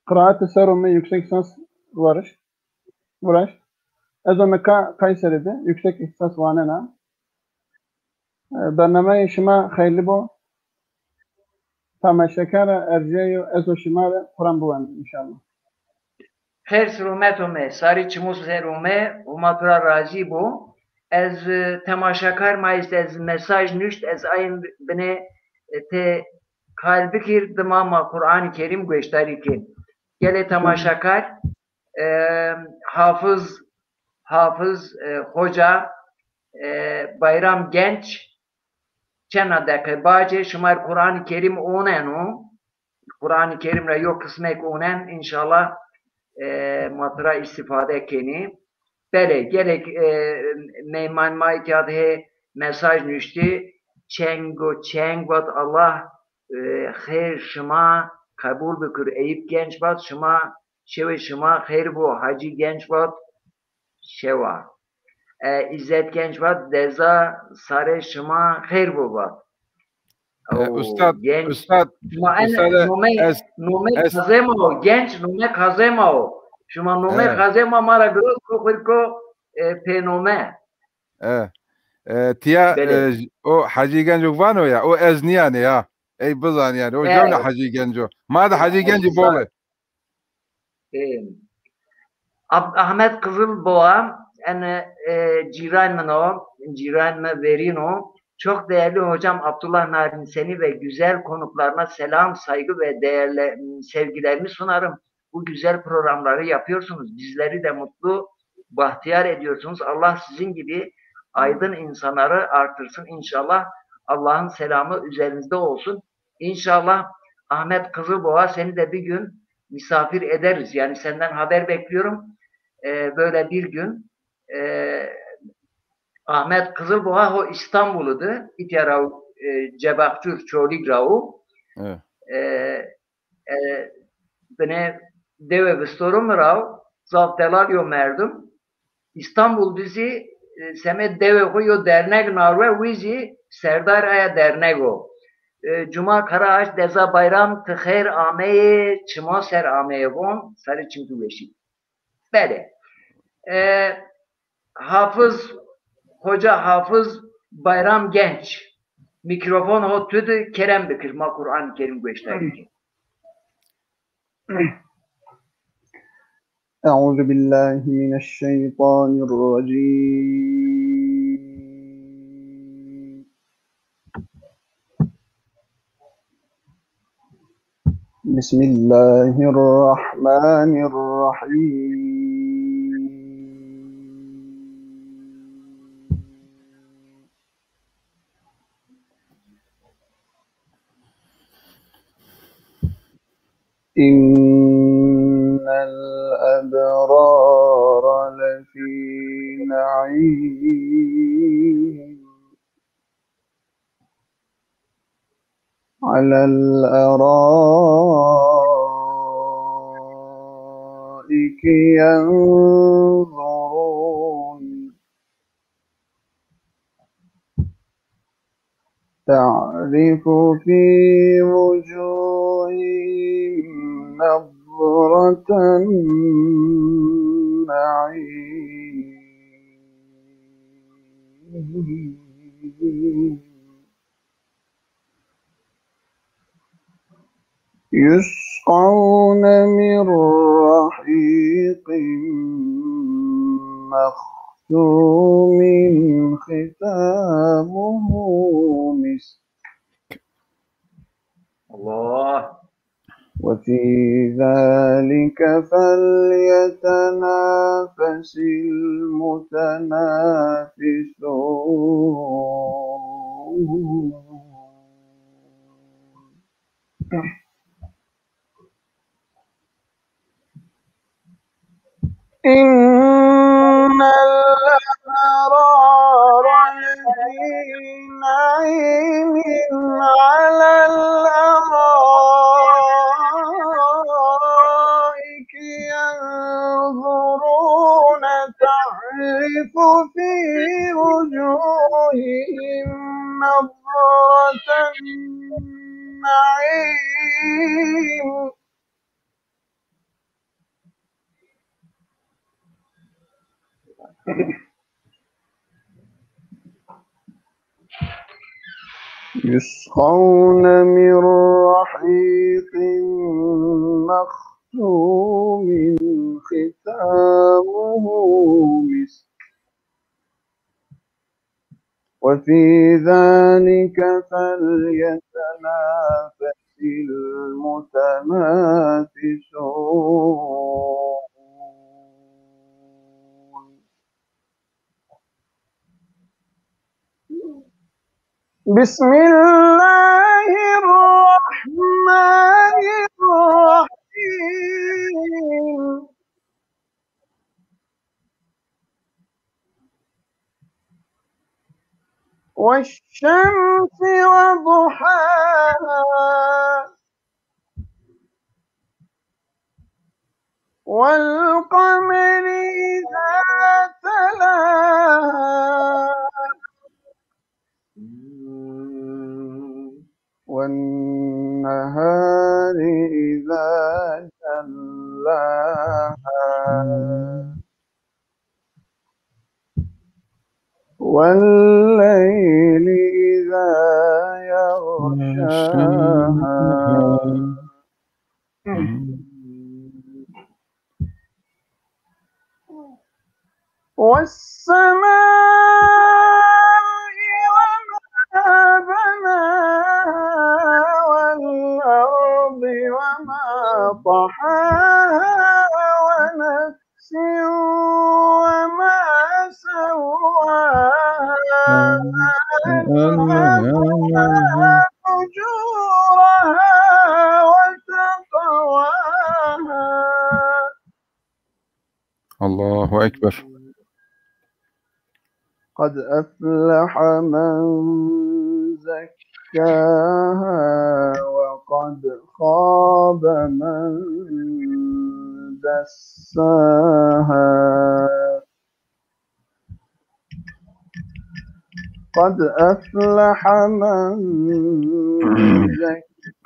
Kıraat-ı Serum'u yüksek lisans uğraş Ezomeka Kayseri'de yüksek ihtisas vanena برنامه شما خیلی با تماشاگر ارجای از و شما قرآن بوند انشالله. خیر سرومتومه ساری چموس سرومه و ماتورا راضی بو از تماشاگر مایست از mesaj نشت از این بنه te kalbi kir dımama Kur'an-ı Kerim gösteri ki gele tamaşakar hafız hoca Bayram Genç Çenadaki Bağcı Şumar Kur'an-ı Kerim onen o Kur'an-ı Kerim'le yok kısmek onen inşallah matıra istifade keni bele gerek meyman maitiyat he mesaj nüşti çengot Allah hayır şuma kabul bükür Eyüp Genç bat şuma şevi şuma hayır bu Hacı Genç bat şeva İzzet Genç bat deza sare şuma hayır bu bat Ustad nume kazema o genç nume kazema o شما نومه خازه ما را گروه کو خلکو پینومه تیا او حاجی گنجو وانو یا او ازنیانه یا ای بزن yani o جون حاجی گنجو ما da حاجی گنجی بوله Ahmet Kızılboğa yani ciran verino çok değerli hocam Abdullah Narin seni ve güzel konuklarına selam, saygı ve değerli sevgilerimi sunarım. Bu güzel programları yapıyorsunuz. Bizleri de mutlu, bahtiyar ediyorsunuz. Allah sizin gibi aydın insanları artırsın. İnşallah Allah'ın selamı üzerinizde olsun. İnşallah Ahmet Kızılboğa seni de bir gün misafir ederiz. Yani senden haber bekliyorum. Böyle bir gün Ahmet Kızılboğa o İstanbul'udu. İtyarav Cebakçur Çoligravu. Beni deve vistorum rav zavtelar yo merdum. İstanbul dizi seme deve koyo dernek narve vizi Serdar Aya dernek o. Cuma Karaağaç Deza Bayram Tıkher Ameye Çıma Ser Ameye Von Sarı Çimtu Beşik. Böyle. Hoca Hafız Bayram Genç mikrofon hotüdü Kerem Bekir ma Kur'an-ı Kerim gösterdi. Euzu billahi mineşşeytanirracim. Bismillahirrahmanirrahim. İnnel ebrara lefî na'îm alel erâiki yenzurûn ta'rifu fî vücûhihim نظرة النعيم يسقون من رحيق مختوم ختامه مسك Allah وفي ذلك فليتنافس المتنافسون إن الأبرار لفي نعيم على الأرائك ينظرون تعرف في وجوههم نظرة النعيم يسقون من رحيق مختوم ختامه مسك وفي ذلك فليتنافس المتنافسون بسم الله الرحمن الرحيم والشمس وضحاها والقمر إذا تلاها والنهار إذا جلاها والليل إذا يغشاها والسماء وما بناها والأرض وما طحاها ونفس وما سواها فألهمها فجورها وتقواها الله أكبر. قد أفلح من زكاها وقد خاب من دساها قد أفلح من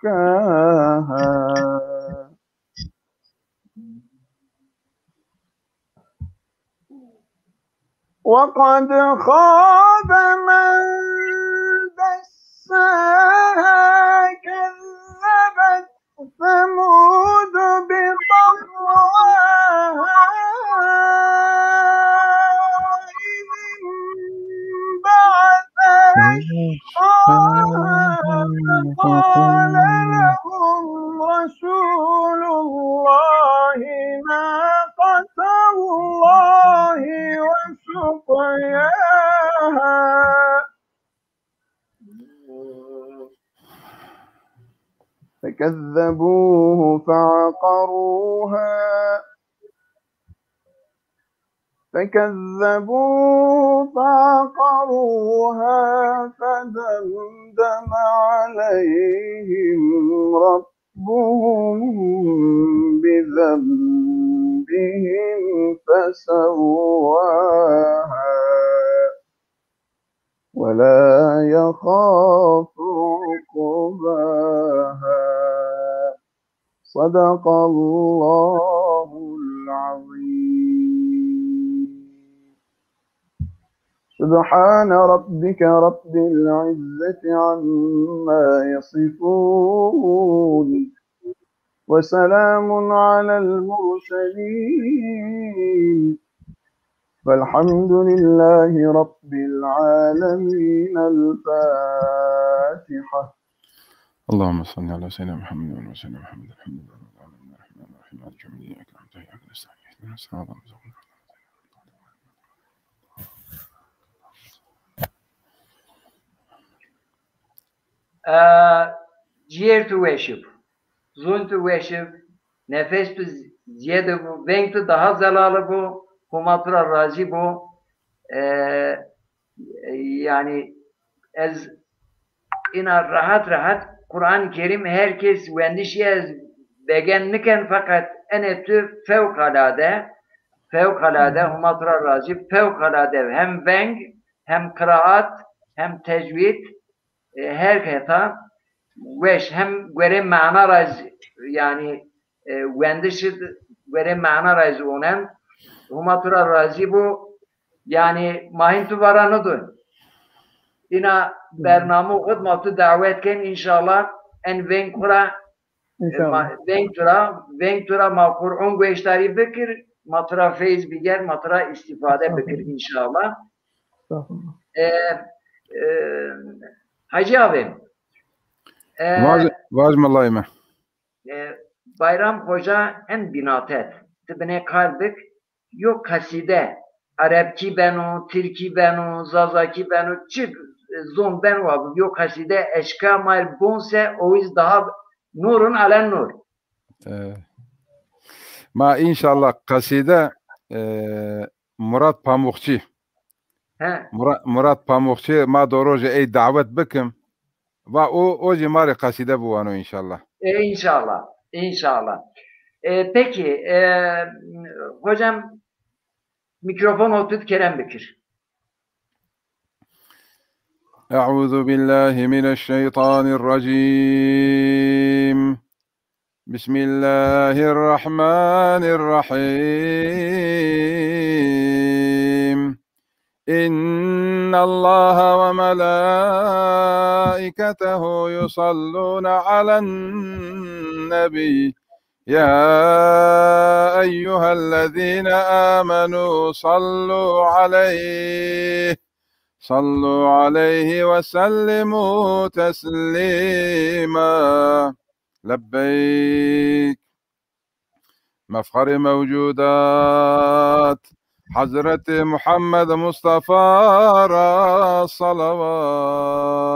زكاها وقد خاب من دساها كذبت ثمود بطغواها إذ انبعث أشقاها فقال لهم رسول الله ناقة الله وسقياها فكذبوه فعقروها فدمدم عليهم ربهم بذنبهم فسواها ولا يخاف عقباها صدق الله العظيم. سبحان ربك رب العزة عما يصفون وسلام على المرسلين والحمد لله رب العالمين. الفاتحة. اللهم صل على سيدنا محمد وعلى سيدنا محمد. الحمد لله رب العالمين الرحمن الرحيم مالك يوم الدين إياك نعبد وإياك نستعين اهدنا الصراط المستقيم. ciğer tu veşip, zun tu veşip, nefes tu ziyade bu, venk tu daha zelalı bu, humatura razi bu, yani ez ina rahat Kur'an-ı Kerim herkes vendişiye begenliken fakat enetü fevkalade humatura razi fevkalade hem venk hem kıraat hem tecvid herkese veş hem göre mana raz yani vendişi göre mana raz onen humatura razi bu yani mahintu varanıdır. İna bernamı hudmatı davetken inşallah en venkura venktura ma Kur'an göçleri bekir matura feyz biger matura istifade bekir inşallah. Hacı abim Vaz malayme. Bayram Hoca en binatet tibine kalbik yok kaside Arapçı benu, Türkçe benu, Zazaki benu, çık zon benu abi yok kaside eşka mal bonse o iz daha nurun alen nur. Ma inşallah kaside Murat Pamukçı. Murat Pamukçı ma doroje ey davet bikim ve o cimari kaside bu ano inşallah. İnşallah. Peki hocam mikrofon otut Kerem Bekir. Euzu billahi mineşşeytanirracim. بسم الله الرحمن الرحيم إن الله وملائكته يصلون على النبي يا أيها الذين آمنوا صلوا عليه وسلموا تسليما لبيك مفخر موجودات حضرة محمد مصطفى صلوات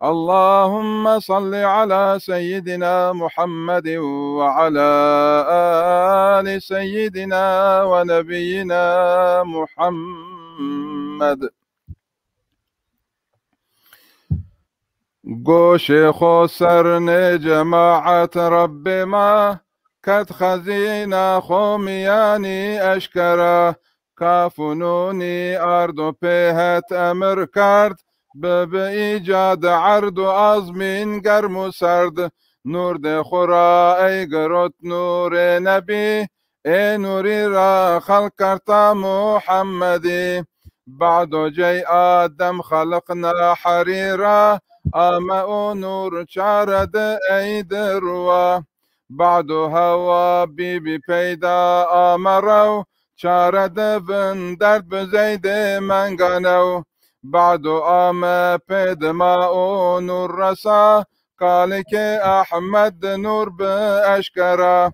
اللهم صل على سيدنا محمد وعلى آل سيدنا ونبينا محمد گوش خسرن جماعت رب ما کت خزینه خومیانی اشکره کافنونی ارد و پیهت امر کرد به ایجاد عرض و آزمین گرم و سرد نور ده خورا ای گروت نور نبی ای نوری را خلق کرتا محمدی بعد جای آدم خلقنا حریرا آما و نور چارد ای دروا بعد هوا بی پیدا آمرو چارد بن درد بزید منگانو بعد آما پید ما و نور رسا قال که احمد نور باشکرا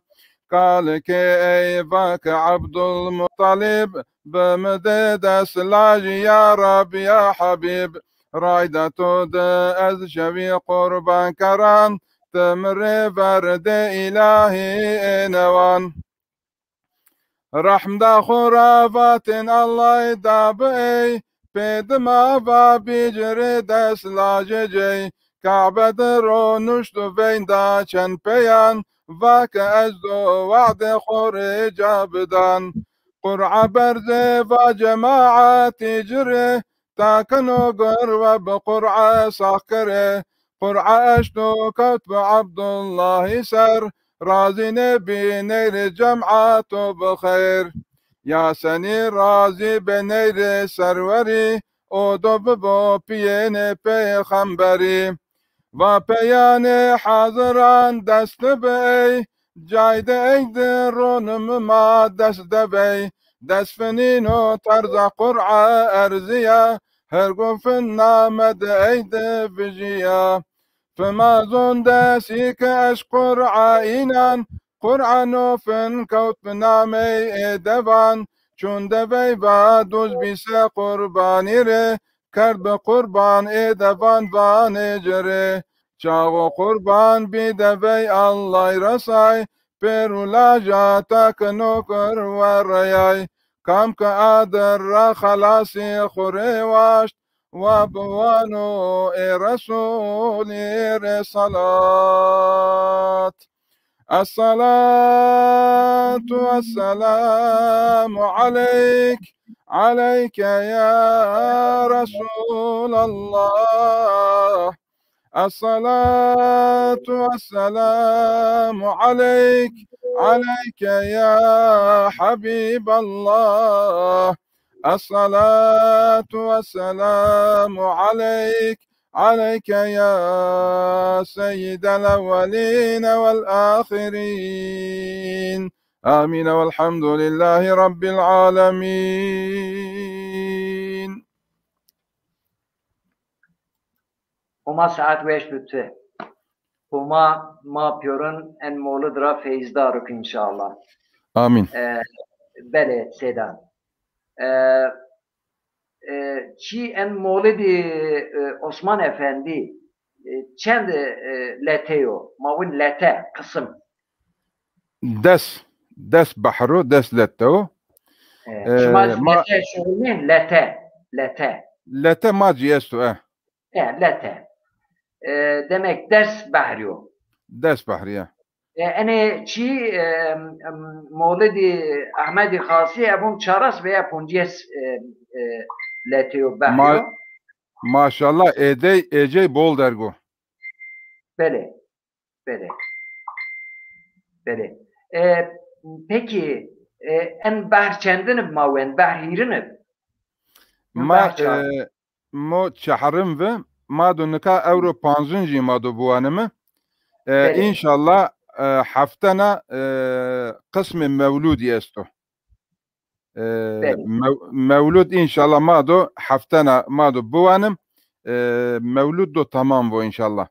قال که ای واک عبدالمطلب بمدد اسلاج یا رب یا حبیب رایده تو ده از شوی قربان کران تمر ورد الهی نوان رحم دا خرافات الله داب ای پید ما و بیجر دست لاججی کعبه درو نشت و بین دا چند پیان و که از دو وعد خور جابدان قرعه برزه و جماعت جره تاکنو گر و بقرعه ساکره قرعه اشتو کتب عبدالله سر راضی نبی نیر جمعات و بخیر یا سنی راضی به نیر سروری او دو ببو پین پیغمبری و پیان حاضران دست بی جایده اید رونم ما دست بی دست فنین و طرز قرعه ارزیه هر گفن نامد اید بجیه فما زون داسی که اش قرعه اینان قرعه نوفن کوت بنامه دوان چون دوی با دوز بیسه قربانی ره کرد به قربان دوان وان جره چاو قربان بی دوی الله رسای پیرولا جاتا کنوکر و ریای کام که آدر را خلاصی خوری واشت وابوانو رسول صلاة الصلاة والسلام عليك يا رسول الله الصلاة والسلام عليك يا حبيب الله الصلاة والسلام عليك يا سيد الأولين والآخرين آمين والحمد لله رب العالمين. Huma saat veş lütfe. Huma ma piyorun en moğludur feyizdaruk inşallah. Amin. Bele sedan. Çi en moğludi Osman Efendi çend leteyo. Mavun lete kısım. Des bahru des leto. Şuma lete şurumin lete. Lete ma ciyestu lete. Demek ders bahriyo. Des bahriye. Yani çi Mevlidi Ahmedi Khasi abun çaras veya punciyes letiyo bahriyo. Maşallah ece bol dergo. Bele. Bele. Bele. Peki en berçendinib mawen berhirinib. ما مو شهرم و ما دو نکا اورو پانزنجی ما دو بوانمه بله. انشالله هفتنا قسم مولودی استو بله. مولود انشالله ما دو هفتنا ما دو بوانم مولود دو تمام بو انشالله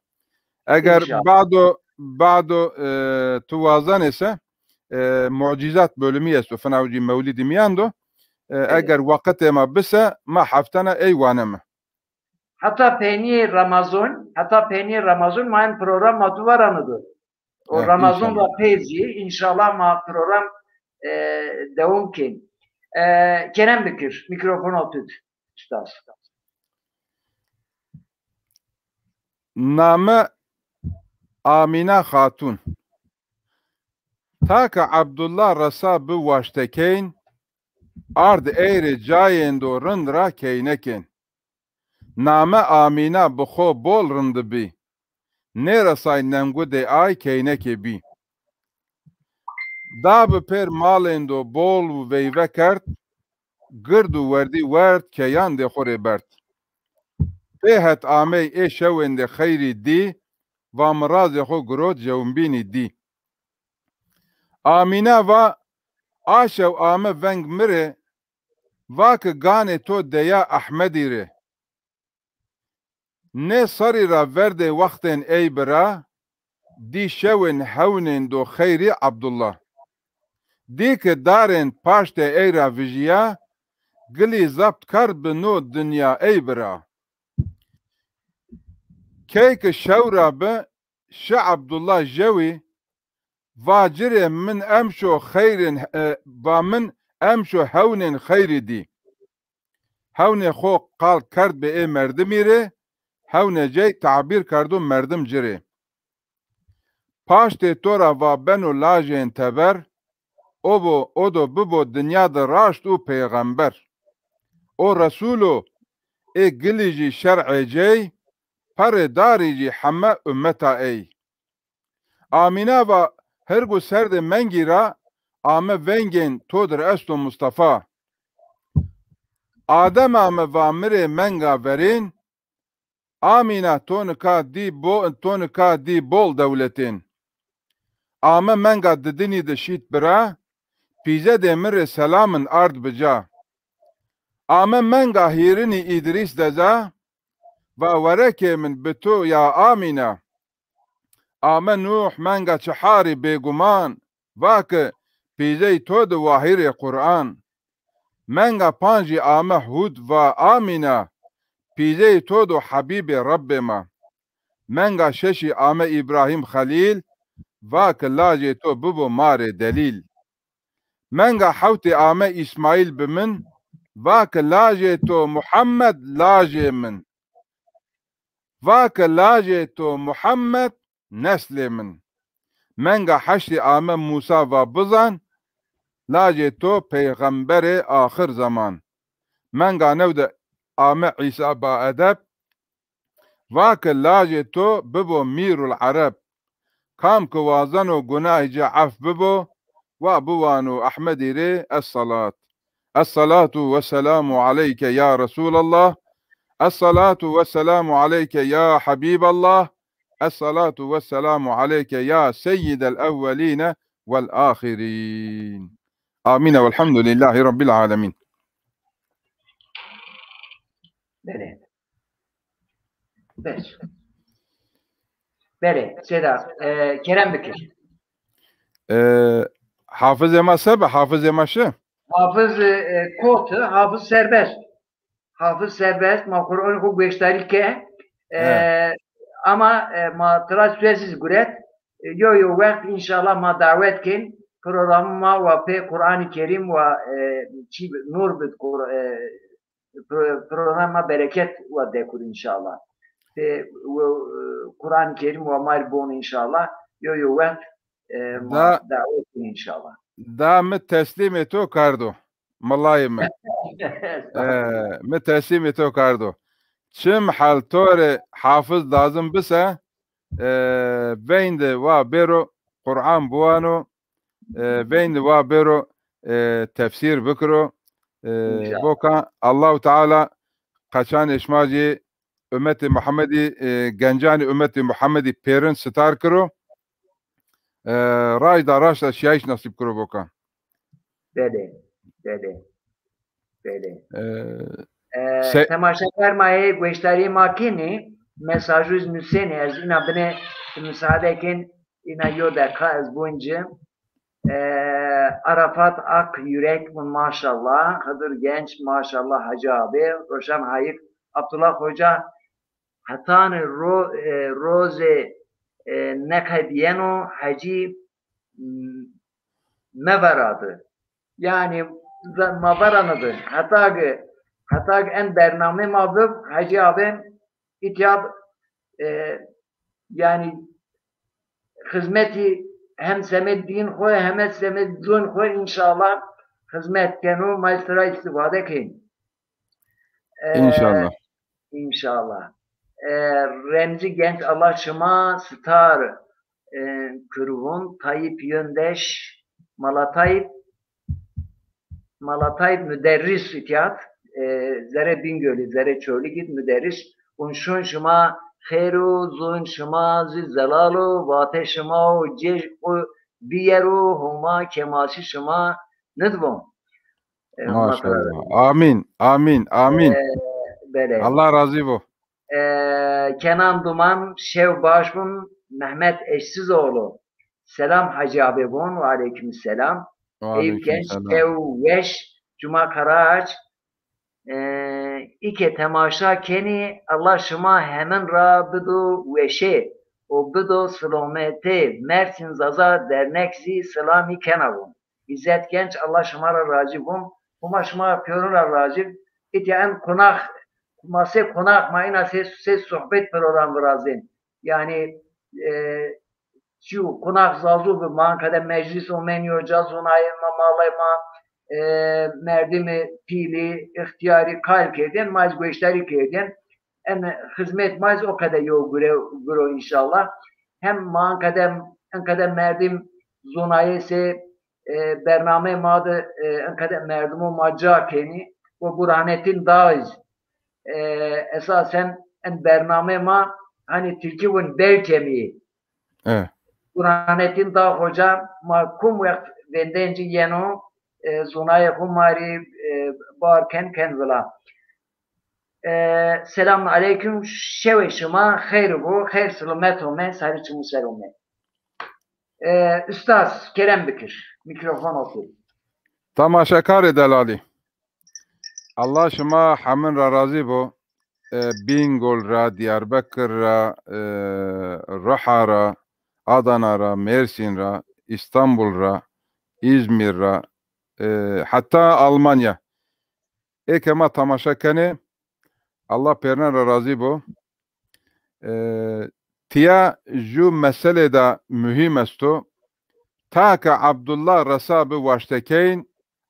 اگر بعدو توازن ise معجزات bölümü است و فناوجی مولدی میاندو اگر وقت ما بسه ما هفتنا ایوانمه Hatta Peni Ramazan main program matuvaranıdır. O Ramazan'la pezi inşallah ma program devam kin. Kerem Bekir mikrofon tut. Üstad. Name Amina Hatun. Ta ki Abdullah Rasa bi vaştekeyn ard eyri cayên do rind ra keynekin. Name Amina bi xwe bol rind bî. Nê resay nemgudê ay keynekê bî. Da bi pêr malên do bol û veyve kert, gird û werdî werd keyan dê xurê bert. Pê het amey ê şewên de xeyrî dî, va mirazê xwe girot jewmbînî dî. Amîne va aşew ame veng mirê, va ki ganê to deya Ehmedî rê. Nê serî ra verdê wextên ey bira, dî şewên hewnên do xeyrî Abdullah. Dî ki darên paştê ey ra vijiya, gilî zebt kar bi no dinya ey bira. Key ki şew ra bi şi Abdullah jewî, va cirê min emşo xeyrên va min emşo hewnên xeyrî dî. Hewnê xwe qal kerd bi ê merdimî rê, hewnê cey tabîr kardo merdim cirê. Paştê to ra va ben û lajên teber, o do bibo dinya de raşt û pêxember. O Resûlo ê gilî jî şer'ê cey, perê darî jî heme ümmeta ey. Amîne va hirgu serdê mengî ra ame vengên to dir est û Mustafa. Adema me va mirê menga verên, Amîne to nika dî bol dewletên. Ame menga didinî dişît bira, pîze dê mirê selamın ard bica. Ame menga hîrinî İdris deza, va werekê min bi to ya Amîne. Ame Nuh menga çiharî bêguman, va ki pîzey to di wahîrê Qur'an. Menga panjî ame Hud va Amîne, pîzey to do Habîbê Rabbê me. Menga şeşî ame İbrahim Xelîl, va ki lajê to bibo marê delîl. Menga hewtê ame İsmaîl bi min, va ki lajê to Muhammed lajê min. Va ki lajê to Muhammed neslê min. Menga heştê ame Musa va bizan, lajê to peyxemberê axir zaman. Menga new de ame İsa ba edeb, va ki lajê to bibo mîrul Arab. Kam ki wazan û gunahê ce af bibo, wa biwan û Ehmedî rê es-salat. Es-salatu ve selamu aleyke ya Resulallah. Es-salatu ve selamu aleyke ya Habiballah. Es-salatu ve selamu aleyke ya seyyidel evveline vel ahirin. Amin ve elhamdülillahi rabbil alemin. Bele. Bele. Seda. Kerem Bekir. Hafız ema sebe, hafız ema şe? Hafız kotu, hafız serbest. Hafız serbest, ma Kur'an ku beştarike. Ama ma tıraş süresiz güret. Yo vakt inşallah ma davet kin. Programma ve pe Kur'an-ı Kerim ve nur bit programma bereket ve dekur inşallah. Pe Kur'an-ı Kerim ve malbon inşallah. Yo vakt ma davet kin inşallah. Da me teslim eto kardo. Malay me. Me teslim eto kardo. Çim hal tore hafız lazım bise veynd va bero Kur'an buano veynd va bero tefsir bikro İnşallah. boka Allahu Teala kaçan eşmacı ümmeti Muhammedi gencani ümmeti Muhammedi perin star kro rayda raşta şiyaş nasip kro boka. Bele. Bele. Bele. Se Temaşaker maye gösteri makini mesajuz nüseni az ina bine müsaadekin ina yoda kaz bunca Arafat ak yürek maşallah Hıdır genç maşallah Hacı abi Roşan Hayır Abdullah Hoca hatanı roze nekadiyeno Hacı mevaradı yani mavaranadı hatta en bername mavub Hacı abi ityab yani hizmeti hem semeddin koy hem semeddin koy inşallah hizmet kenu maestra istifade kin. inşallah. İnşallah. Remzi genç Allah şıma star kırvun Tayyip Yöndeş Malatay müderris itiyat Zere Bingöl'ü Zere Çölü git müderris unşun şıma خیرو زون شما زی زلالو واته شما و جش و بیرو هما کماسی شما ندبون Maşallah. Amin. Amin. Amin. Böyle. Allah razı bu. Kenan Duman Şev Başbun Mehmet Eşsizoğlu Selam Hacı abi bun ve aleykümselam Eyüp Genç Şev Veş Cuma Karaağaç İke temaşa keni Allah şıma hemen ra bidu veşe o bidu sılomete Mersin Zaza derneksi selami kenavun İzzet Genç Allah şıma ra racibun Huma şıma pörün ra racib İtiyen konak Mase konak mayına ses sohbet program razin yani şu konak zazu bir mankada meclis o menyo cazun ayırma malayma merdimi pili ihtiyari kalk eden maz göçleri keden en hizmet maz o kadar yok gro inşallah hem man kadem merdim zonayı se bername madı en kadem merdimu macca keni o burhanetin dağız esasen en bername ma hani Türkiye'nin bel kemiği burhanetin dağ hoca ma kum vakt vendenci yeno zonayı humari barken kenzela selamun aleyküm şeveşima hayır bu hayır selametu men sarıçımı selume Üstaz Kerem Bikir mikrofon otur tamaşakar delali Allah şıma hamın ra razı bu Bingöl ra Diyarbakır ra Raha ra Adana ra Mersin ra İstanbul ra İzmir ra hatta Almanya ekema tamaşa kene Allah perna razı bu tiya ju mesele da mühim esto ta ka Abdullah Rasabı vaştekeyn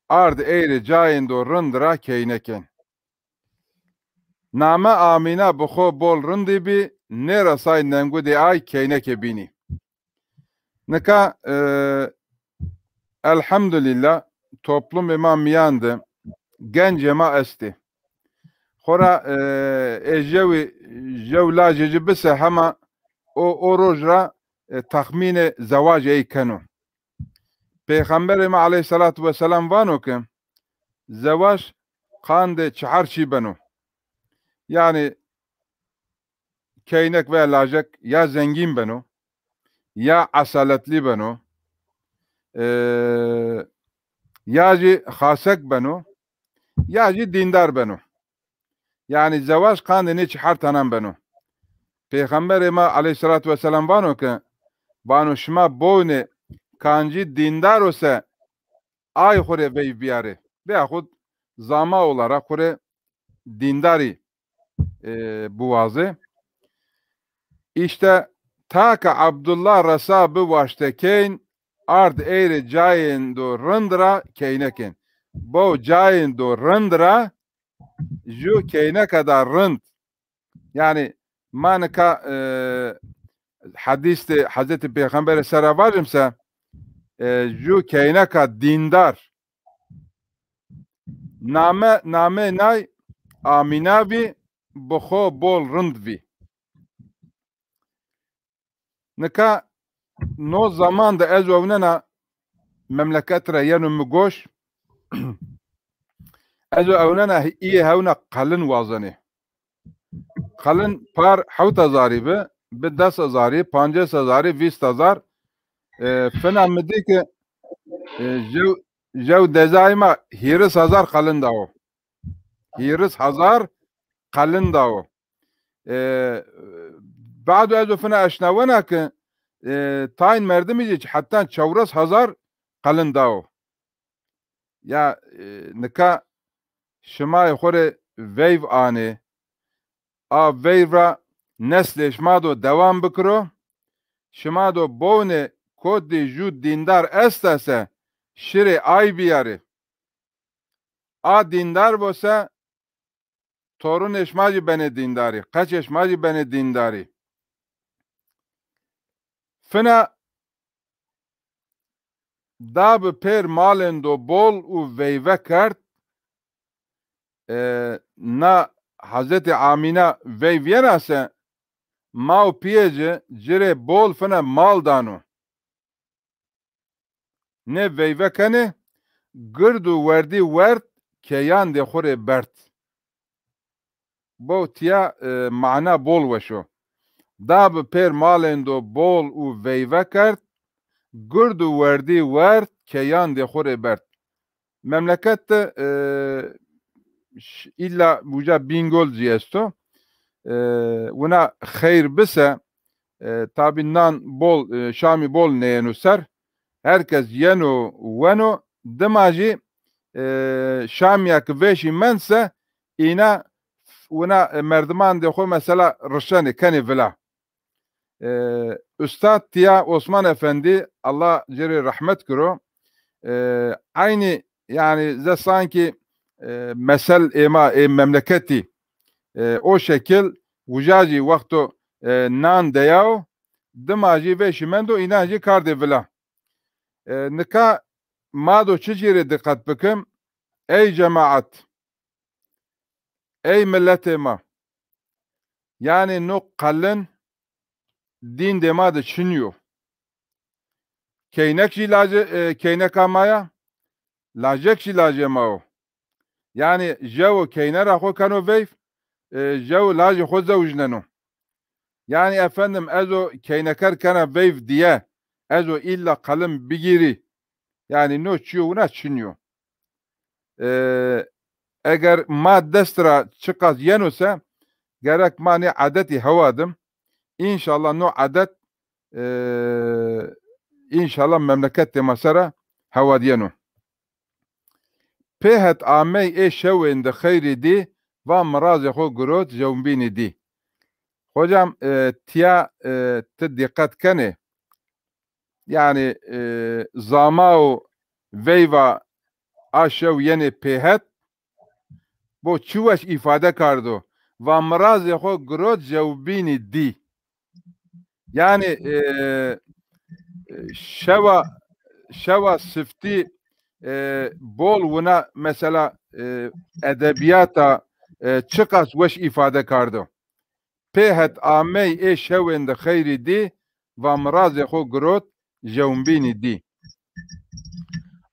ard eğri cayin do rındra keyneken name amina buxo bol rındi bi ne rasay nengu de ay keyneke bini neka elhamdülillah toplum imamiyandı gencema esti خورا جوی جولاجی بس همه او روز را تخمین زواج ای کنو پیغمبر ما علیه الصلاة و السلام وانو که زواج خاند چهار چی بنو yani keynek ve lacak ya zengin beno ya asaletli beno ya خاصك beno ya dindar beno yani زواج قاندنی چهار تنم بنو پیغمبر ما علیه الصلاة و السلام بانو که بانو شما بونه kanci dindar olsa ay khore bey biyare veyahut zama olarak khore dindari buazı işte ta ki Abdullah Rasabı vaştekeyn ard eğri cayin do rındra keyneken bu cayin do rındra ju keyne kadar rınd yani manka hadis de Hazreti Peygamber seravajimse ju keyneka dindar name nay aminavi bxo bol rındvi. Nika no zaman da ez ovnena memleket ra yenu mgoş ez ovnena iyi hevna qalın vazani. Qalın par 7000 be 10000 5000 20000 fena midi ki جو دزایما هیرس هزار قلن داو هیرس هزار قلن داو بعد از فنا اشناونا که تاین مردمی جی حتی چورس هزار قلن داو یا نکا شمای خوره ویو آنه ویو را نسلش ما دو دوام بکرو شما دو بونه کود جو دیندار استاسه شری ay بیاره دیندار باشه torun eşmacı beni dindari kaç eşmacı beni dindari fena dab per malendo bol u veyve kart na Hazreti Amina veyvenase mau piyece cire bol fena mal danu ne veyve kane gırdu verdi vert keyan de xore bert bo tiya mana bol veşo dab per malendo bol u veyve kart gırdu verdi vert keyan de xore bert memlekette illa buca bingol ciyesto una xeyr bise tabinden bol şami bol neyenusar herkes yeno veno demaji şamyak veşi mense ina una merdiman de xo mesela rışani kani vela Üstad Tiya Osman Efendi Allah ceri rahmet kiro aynı yani ze sanki mesel ema memleketi o şekil vujaji vakto nan deyav demaji veşi mendo inaji karde vela nika mado çiciri dikkat bakım ey cemaat ey milletema yani no kalın din demadı çınıyor keynek ilacı keynek amaya lacek ilacı mao yani jevo keyner aho kano veyf jevo lacı ho zavujneno yani efendim ezo keynekar kana veyf diye ezo illa kalın bigiri yani no çiyor una çınıyor eğer ma destra çıkaz yenose gerek mani adeti havadım İnşallah no adet inşallah memlekette masara havadiyenu pehet amey şevinde hayri di ve marazi ho grot jevmbini di hocam tiya te dikkat kene yani zamao veyva aşev yeni pehet bu çuvaş ifade kardo ve marazi ho grot jevmbini di yani şeva sıfti bol buna mesela edebiyata çıkas veş ifade kardo pehet amey şevinde hayri di ve mrazi ho grot jevmbini di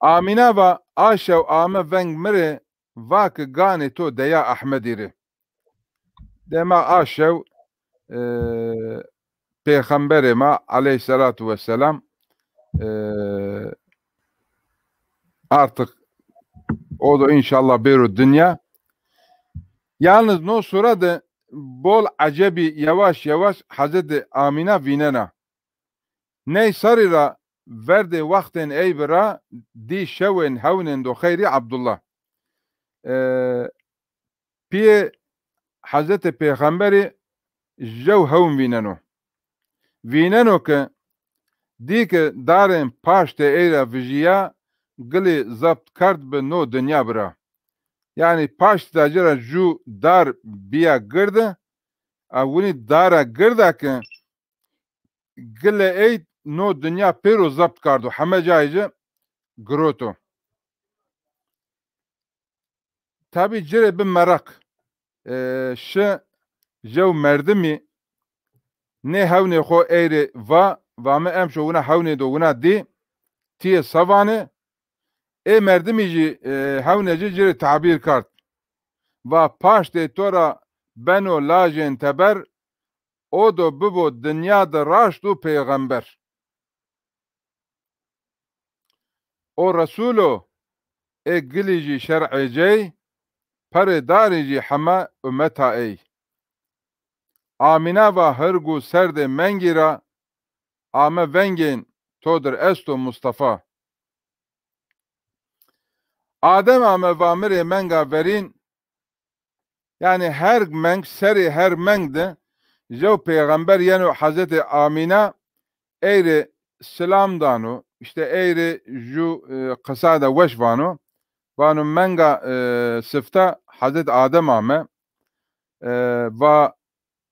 amina ve aşev ame veng mire vak gane to deya ahmediri dema aşev Peygamberime aleyhissalatu vesselam artık o da inşallah bir dünya. Yalnız no sırada bol acebi yavaş yavaş Hazreti Amina vinena. Ney sarira verdi vaktin eybira di şevin havnin do khayri Abdullah. Piye Hazreti Peygamberi jev havn vineno. Vineno ke di ke darên paş te êra vijiya gilê zapt kard bi no dünya bira. Yani paş tacira ju dar biya girdi, winî dara girda ke gile eyd no dünya pero zapt kardo heme cayıcı groto. Tabi cire bir merak. Şu jev merdimi ne havne xo eğri va me em şo vuna havne do vuna di tiye savane merdimi ji havne ji cire tabir kart. Va paş de tora beno lajen teber o do bibo dünyada raştu peygamber. O Resulü gilici şer'i pare darici hama ümmeta ey. Amina va hergu serde mengira ame vengen todur esto Mustafa. Adem ame vamire menga verin yani her meng seri her mengde jev peygamber yani Hazreti Amina eğri selam danu işte eğri ju kısada veş vanu vanu menga sıfta Hazreti Adem ame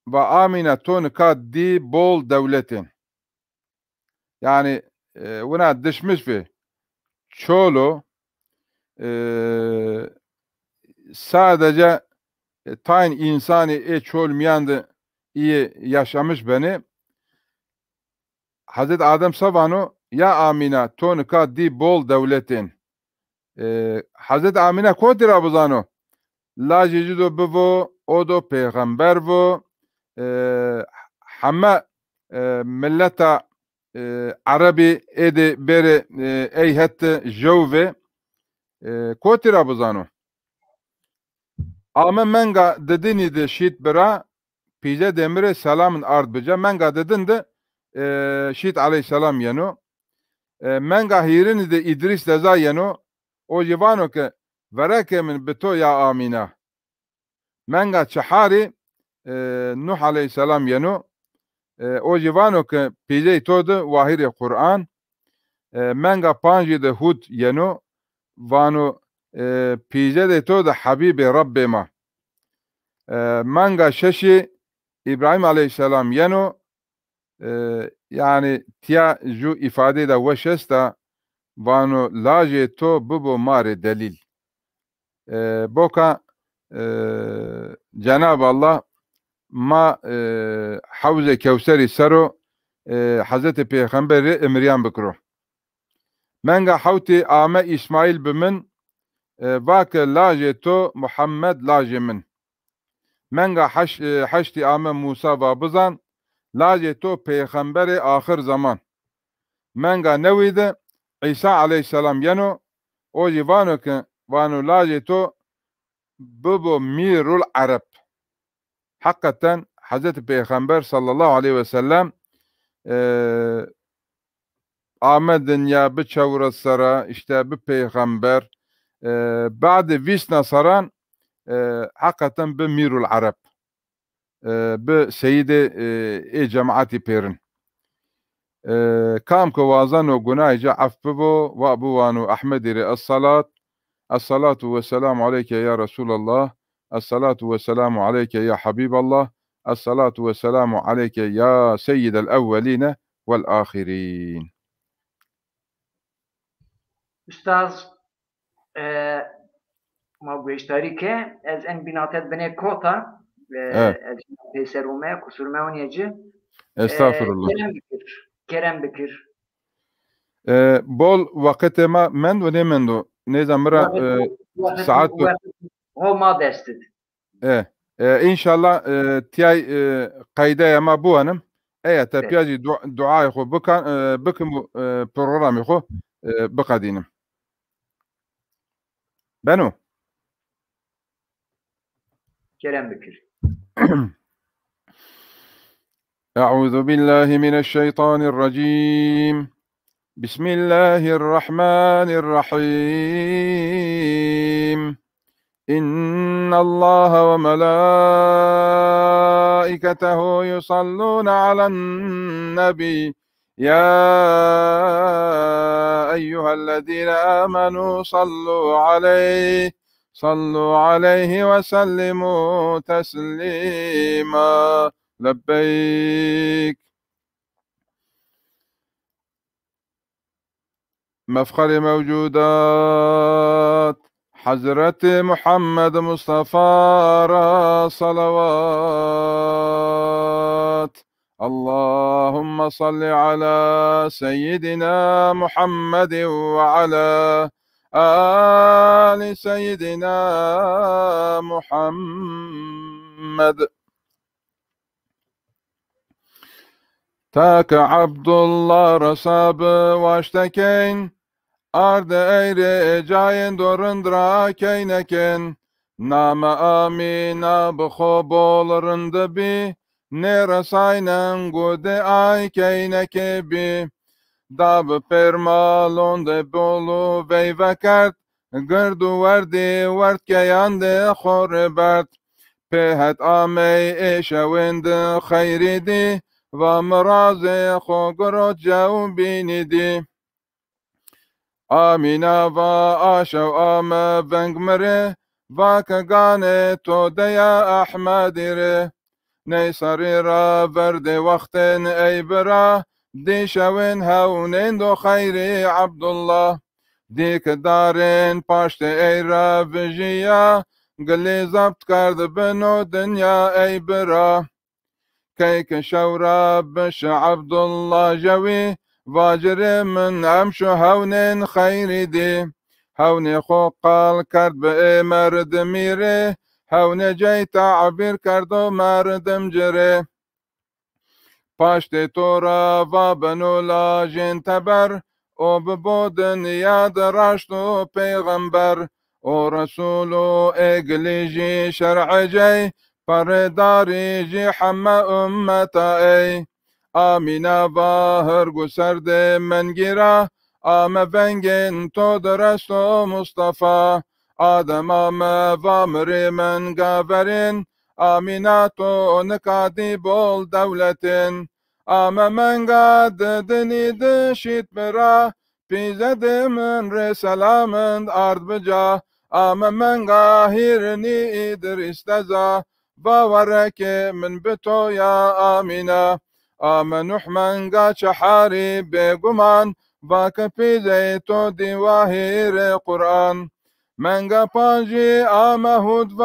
ve Amina tonika di bol devletin yani buna düşmüş bir çoğulu sadece tayin insani olmayandı iyi yaşamış beni Hazreti Adem savanu ya Amina tonika di bol devletin Hazreti Amina kodira buzano la jido bivo o do peygamber vo hama milleta Arabi ede bere eyhet jove kotira buzano ama menga dedini de şit bera pize demire selamın ard beca menga dedin de şit aleyhisselam yeno menga hirini de İdris deza yeno o jivano ke verake min beto ya Amina menga çahari Nuh aleyhisselam yeno o jivano ke pize todu vahiri Kur'an menga panji de Hud yeno vano pize de todu Habibi Rabbima manga şeşi İbrahim aleyhisselam yeno yani tiya ju ifade da veşesta vano laje to bubo mare delil boka Cenab-ı Allah ma Havze Kevseri sero Hazreti Peygamber'i emriyan bikro menga havti ame İsmail bimin vake laje to Muhammed laje min menga haşti ame Musa va bizan laje to Peygamberi ahir zaman menga nevide İsa aleyhisselam yeno o jivano ke vano laje to bibo mirul Arab hakikaten Hazreti Peygamber sallallahu aleyhi ve sellem ame dünya bir çavra sara işte bir peygamber ba'de visna saran hakikaten bir mirul Arab bir seyide cemaati perin kam ko wazano gunayca afbo ve abu vanu Ahmediri as-salatu ve selamu aleyke ya Resulallah as-salatu ve selamu aleyke ya Habiballah as-salatu ve selamu aleyke ya seyyidel evveline vel ahirin. Ustaz ma beştari ke ez en binatet bene kota ez peserume kusurme oniyeci Estağfurullah. Kerem Bekir. Bol vakite ma men ve ne mendo ne zamra saat o ma destit. İnşallah tiyay kaydaya ma bu hanım tepyaji dua xo bıkım programı xo bıkadinim. Beno Kerem Bekir. أعوذ بالله من الشيطان الرجيم بسم الله الرحمن الرحيم إن الله وملائكته يصلون على النبي يا أيها الذين آمنوا صلوا عليه وسلموا تسليما لبيك مفخر موجودات حضرة محمد مصطفى صلوات. اللهم صل على سيدنا محمد وعلى آل سيدنا محمد. تاك عبد الله رساب واشتكين أرد أيري جاين دورندرا كينكين نام آمينا بخوبول رندبي نرساينن قد آي كينكي بي داب پرمالون ده بولو وی وکرد گرد و وردی ورد که یانده خور برد پهت آمی ایشویند خیری دی و مراز خوگرو جو بینی دی آمینا و آشو آم ونگ مره و کگانه تو دیا احمدی ره نیساری را ورد وقتن ای برا دی شوین هونین دو خیری عبدالله دیک دارین پاشت ای را وجیا گلی زبط کرد بنو دنیا ای برا کیک شورا بش عبدالله جوی واجر من امشو هونین خیری دی هونی خو قال کرد به مرد میره هونی جای تعبیر کرد و مردم جره پاشت تو را و بنو لاجین تبر او ببودن یاد راشت و پیغمبر او رسول و اگلیجی شرع جی پرداری جی حمه امتا ای آمینا و هرگو سرد منگیرا آم ونگین تو درست و مصطفى آدم آم و مری من گاورین آمینا تو نکادی بول دولتین آم من قاد دنی دشیت برا پیزد من رسلامند آرد بجا آم من قاهرنی در استزا باورك من بتو يا آمنا آم نوح من قاد شحاري بقمان باك في زيتو دواهير قرآن من قا بانجي آم هود و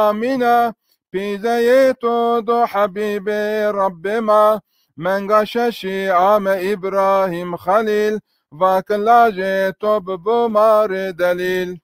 آمنا في زيتو دو حبيبي رب ما من قا ششي آم إبراهيم خليل باك لاجيتو ببمار دليل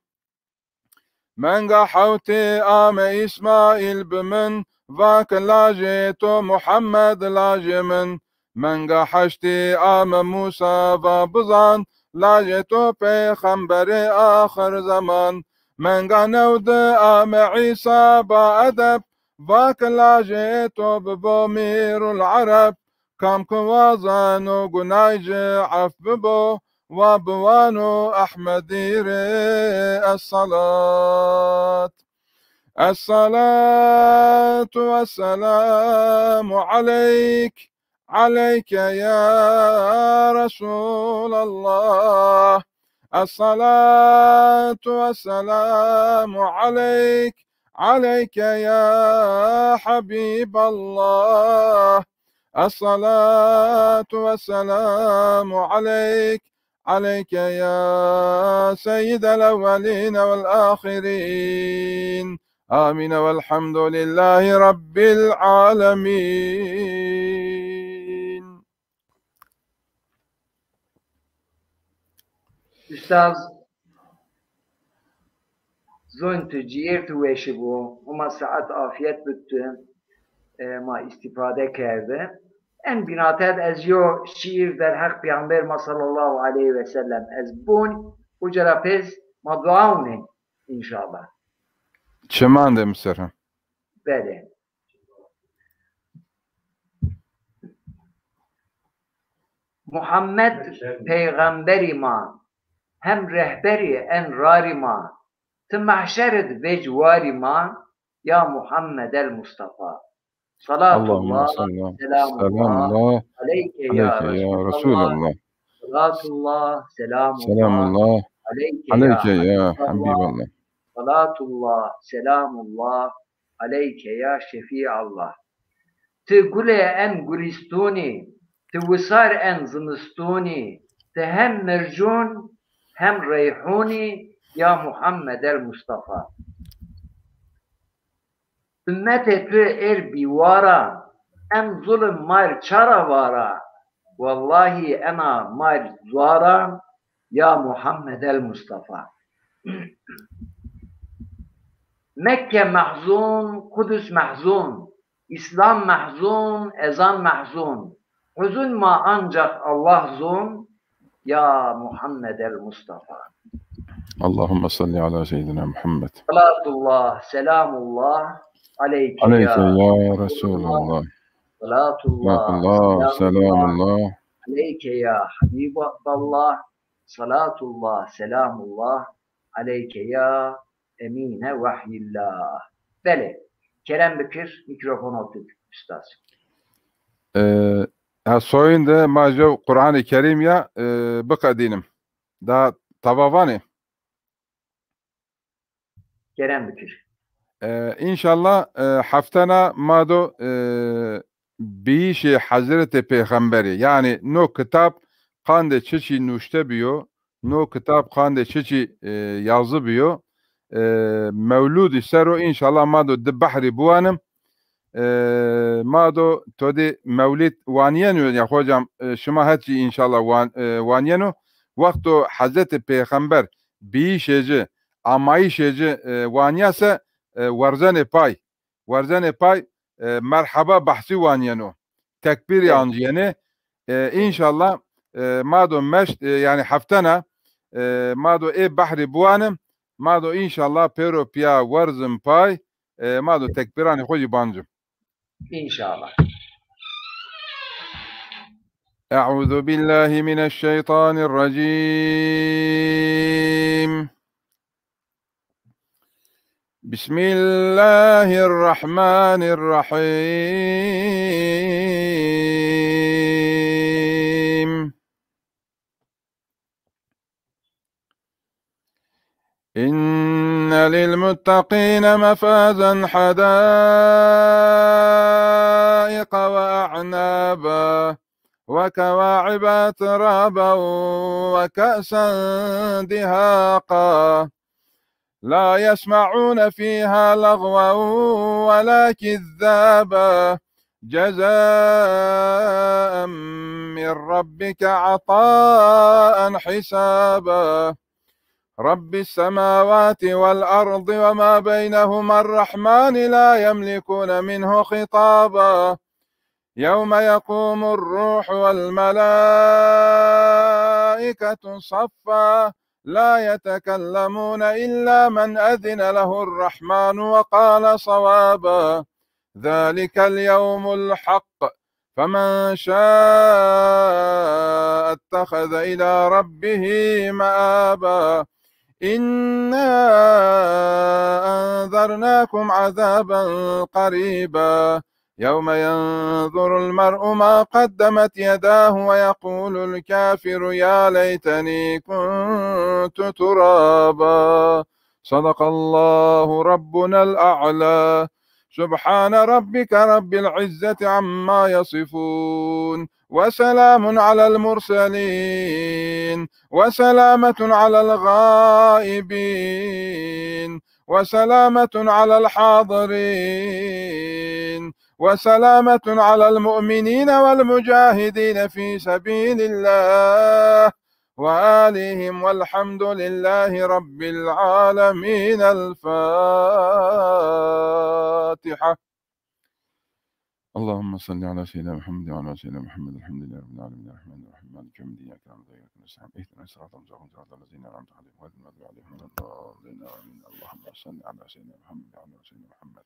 من قا حوتي آم إسماعيل بمن ذاك لاجيتو محمد لاجمن من قا حشتي آم موسى بابزان لاجيتو پیغمبر آخر زمان من قا نود آم عيسى بأدب ذاك لاجيتو ببومير العرب كم كوازانو قنايج عف ببو وبوانو أحمدير الصلاة الصلاة والسلام عليك عليك يا رسول الله الصلاة والسلام عليك عليك يا حبيب الله الصلاة والسلام عليك عليك يا سيد الأولين والآخرين آمين والحمد لله رب العالمين. Üstaz zontu ciğertu veşi bu. Ama saat afiyet bitti. Ma istifade kerdi. En binated ez yo şiir der hak Peygamber sallallahu aleyhi ve sellem ez bun ucara pez ma duaune inşallah. چمان ده مصر Bele. Muhammed peygamberi ma hem rehberi enrari ma tı mahşerid ve civari ma ya Muhammed el Mustafa. Salatullah, selamullah aleyke ya Resulallah. Salatullah, selamullah aleyke ya Habiballah. Salatullah, selamullah aleyke ya Şefiallah. Tı gule en gulistuni, tı vısar en zımistuni, tı hem mercun hem reyhuni ya Muhammed el Mustafa. Ümmet epi er bivara em zulüm mar çara vara. Vallahi ena mar zuara ya Muhammed el Mustafa. Mekke mahzun, Kudüs mahzun, İslam mahzun, ezan mahzun. Hüzün ma ancak Allah zun, ya Muhammed el Mustafa. Allahümme salli ala seyyidina Muhammed. Salatullah, selamullah, aleyke Aleyke ya ya Resulallah. Salatullah, Selamullah. aleyke ya Habiballah. Salatullah, selamullah, aleyke ya emine vahyillah. Beli, Kerem Bekir, mikrofon otur, üstad. Soyunda majo Kur'an-ı Kerim ya bıkadinim. Da tavavani. Kerem Bekir. İnşallah haftana mado biyişi Hazreti Peygamberi yani no kitap kande çeçi nuşte biyo no kitap kande çeçi yazı biyo mevlud isero inşallah mado de bahri buanım mado todi mevlid vaniyenu ya hocam şuma hatçi inşallah vaniyenu vakto Hazreti Peygamber biyişeci amayişeci vaniyase ورزن پای مرحبا بحثی وانیانو تکبیر یانجیانه انشالله ما دو مشت yani haftana ma do bahri buanım ma do inşallah pero pia warzın pay ma do tekbirani hoji bancım İnşallah. Euzu billahi mineşşeytanirracim. بسم الله الرحمن الرحيم إن للمتقين مفازا حدائق وأعنابا وكواعب أترابا وكأسا دهاقا لا يسمعون فيها لغوا ولا كذابا جزاء من ربك عطاء حسابا رب السماوات والأرض وما بينهما الرحمن لا يملكون منه خطابا يوم يقوم الروح والملائكة صفا لا يتكلمون إلا من أذن له الرحمن وقال صوابا ذلك اليوم الحق فمن شاء اتخذ إلى ربه مآبا إنا أنذرناكم عذابا قريبا يوم ينظر المرء ما قدمت يداه ويقول الكافر يا ليتني كنت ترابا صدق الله ربنا الأعلى سبحان ربك رب العزة عما يصفون وسلام على المرسلين وسلامة على الغائبين وسلامة على الحاضرين وسلامة على المؤمنين والمجاهدين في سبيل الله وآلهم والحمد لله رب العالمين الفاتحة. اللهم صل على سيدنا محمد وعلى سيدنا محمد الحمد لله رب العالمين الرحمن الرحيم مالك يوم الدين إياك نعبد وإياك نستعين اهدنا الصراط المستقيم صراط الذين أنعمت عليهم غير المغضوب عليهم ولا الضالين آمين. اللهم صل على سيدنا محمد وعلى سيدنا محمد.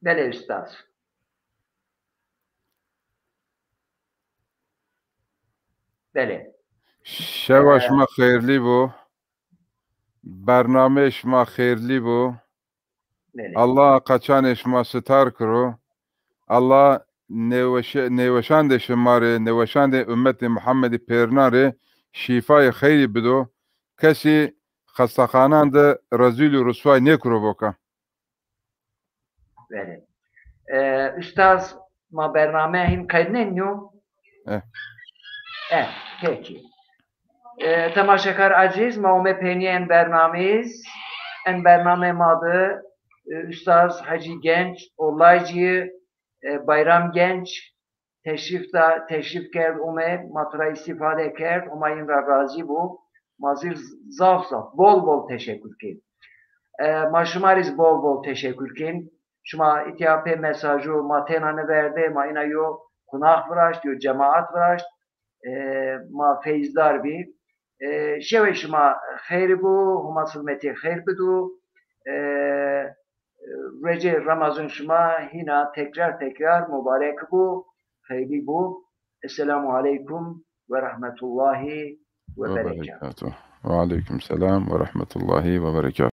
Bele üstad. Bele. شوش ما خیرلی بو برنامهش ما خیرلی بو Bele. الله قچانش ما ستار کرو الله نوشاند شماره نوشاند امت محمد پیرناره شفای خیری بدو کسی خستخانان ده رزیل و رسوای نکرو بکن. Bele. Üstad ma bername him kaydnenyo peki. Temaşakar aziz, maume peniyen bernamiz, en bername madı, Üstaz Hacı Genç, Olaycı, Bayram Genç, teşrif kerd ume, matura istifade kerd, umayın razı bu, mazir zaf, bol teşekkür ki. Maşumariz bol teşekkür ki. Şuma itiyape mesajı matenanı verdi, ma ina yo kunah vıraş, diyor cemaat vıraş, ma feyzdar bir. Şeve şuma hayri bu, huma sılmeti hayr bidu. Recep Ramazan şuma hina tekrar mübarek bu, hayri bu. Esselamu aleyküm ve rahmetullahi ve berekatuhu. Ve aleyküm selam ve rahmetullahi ve berekatuhu.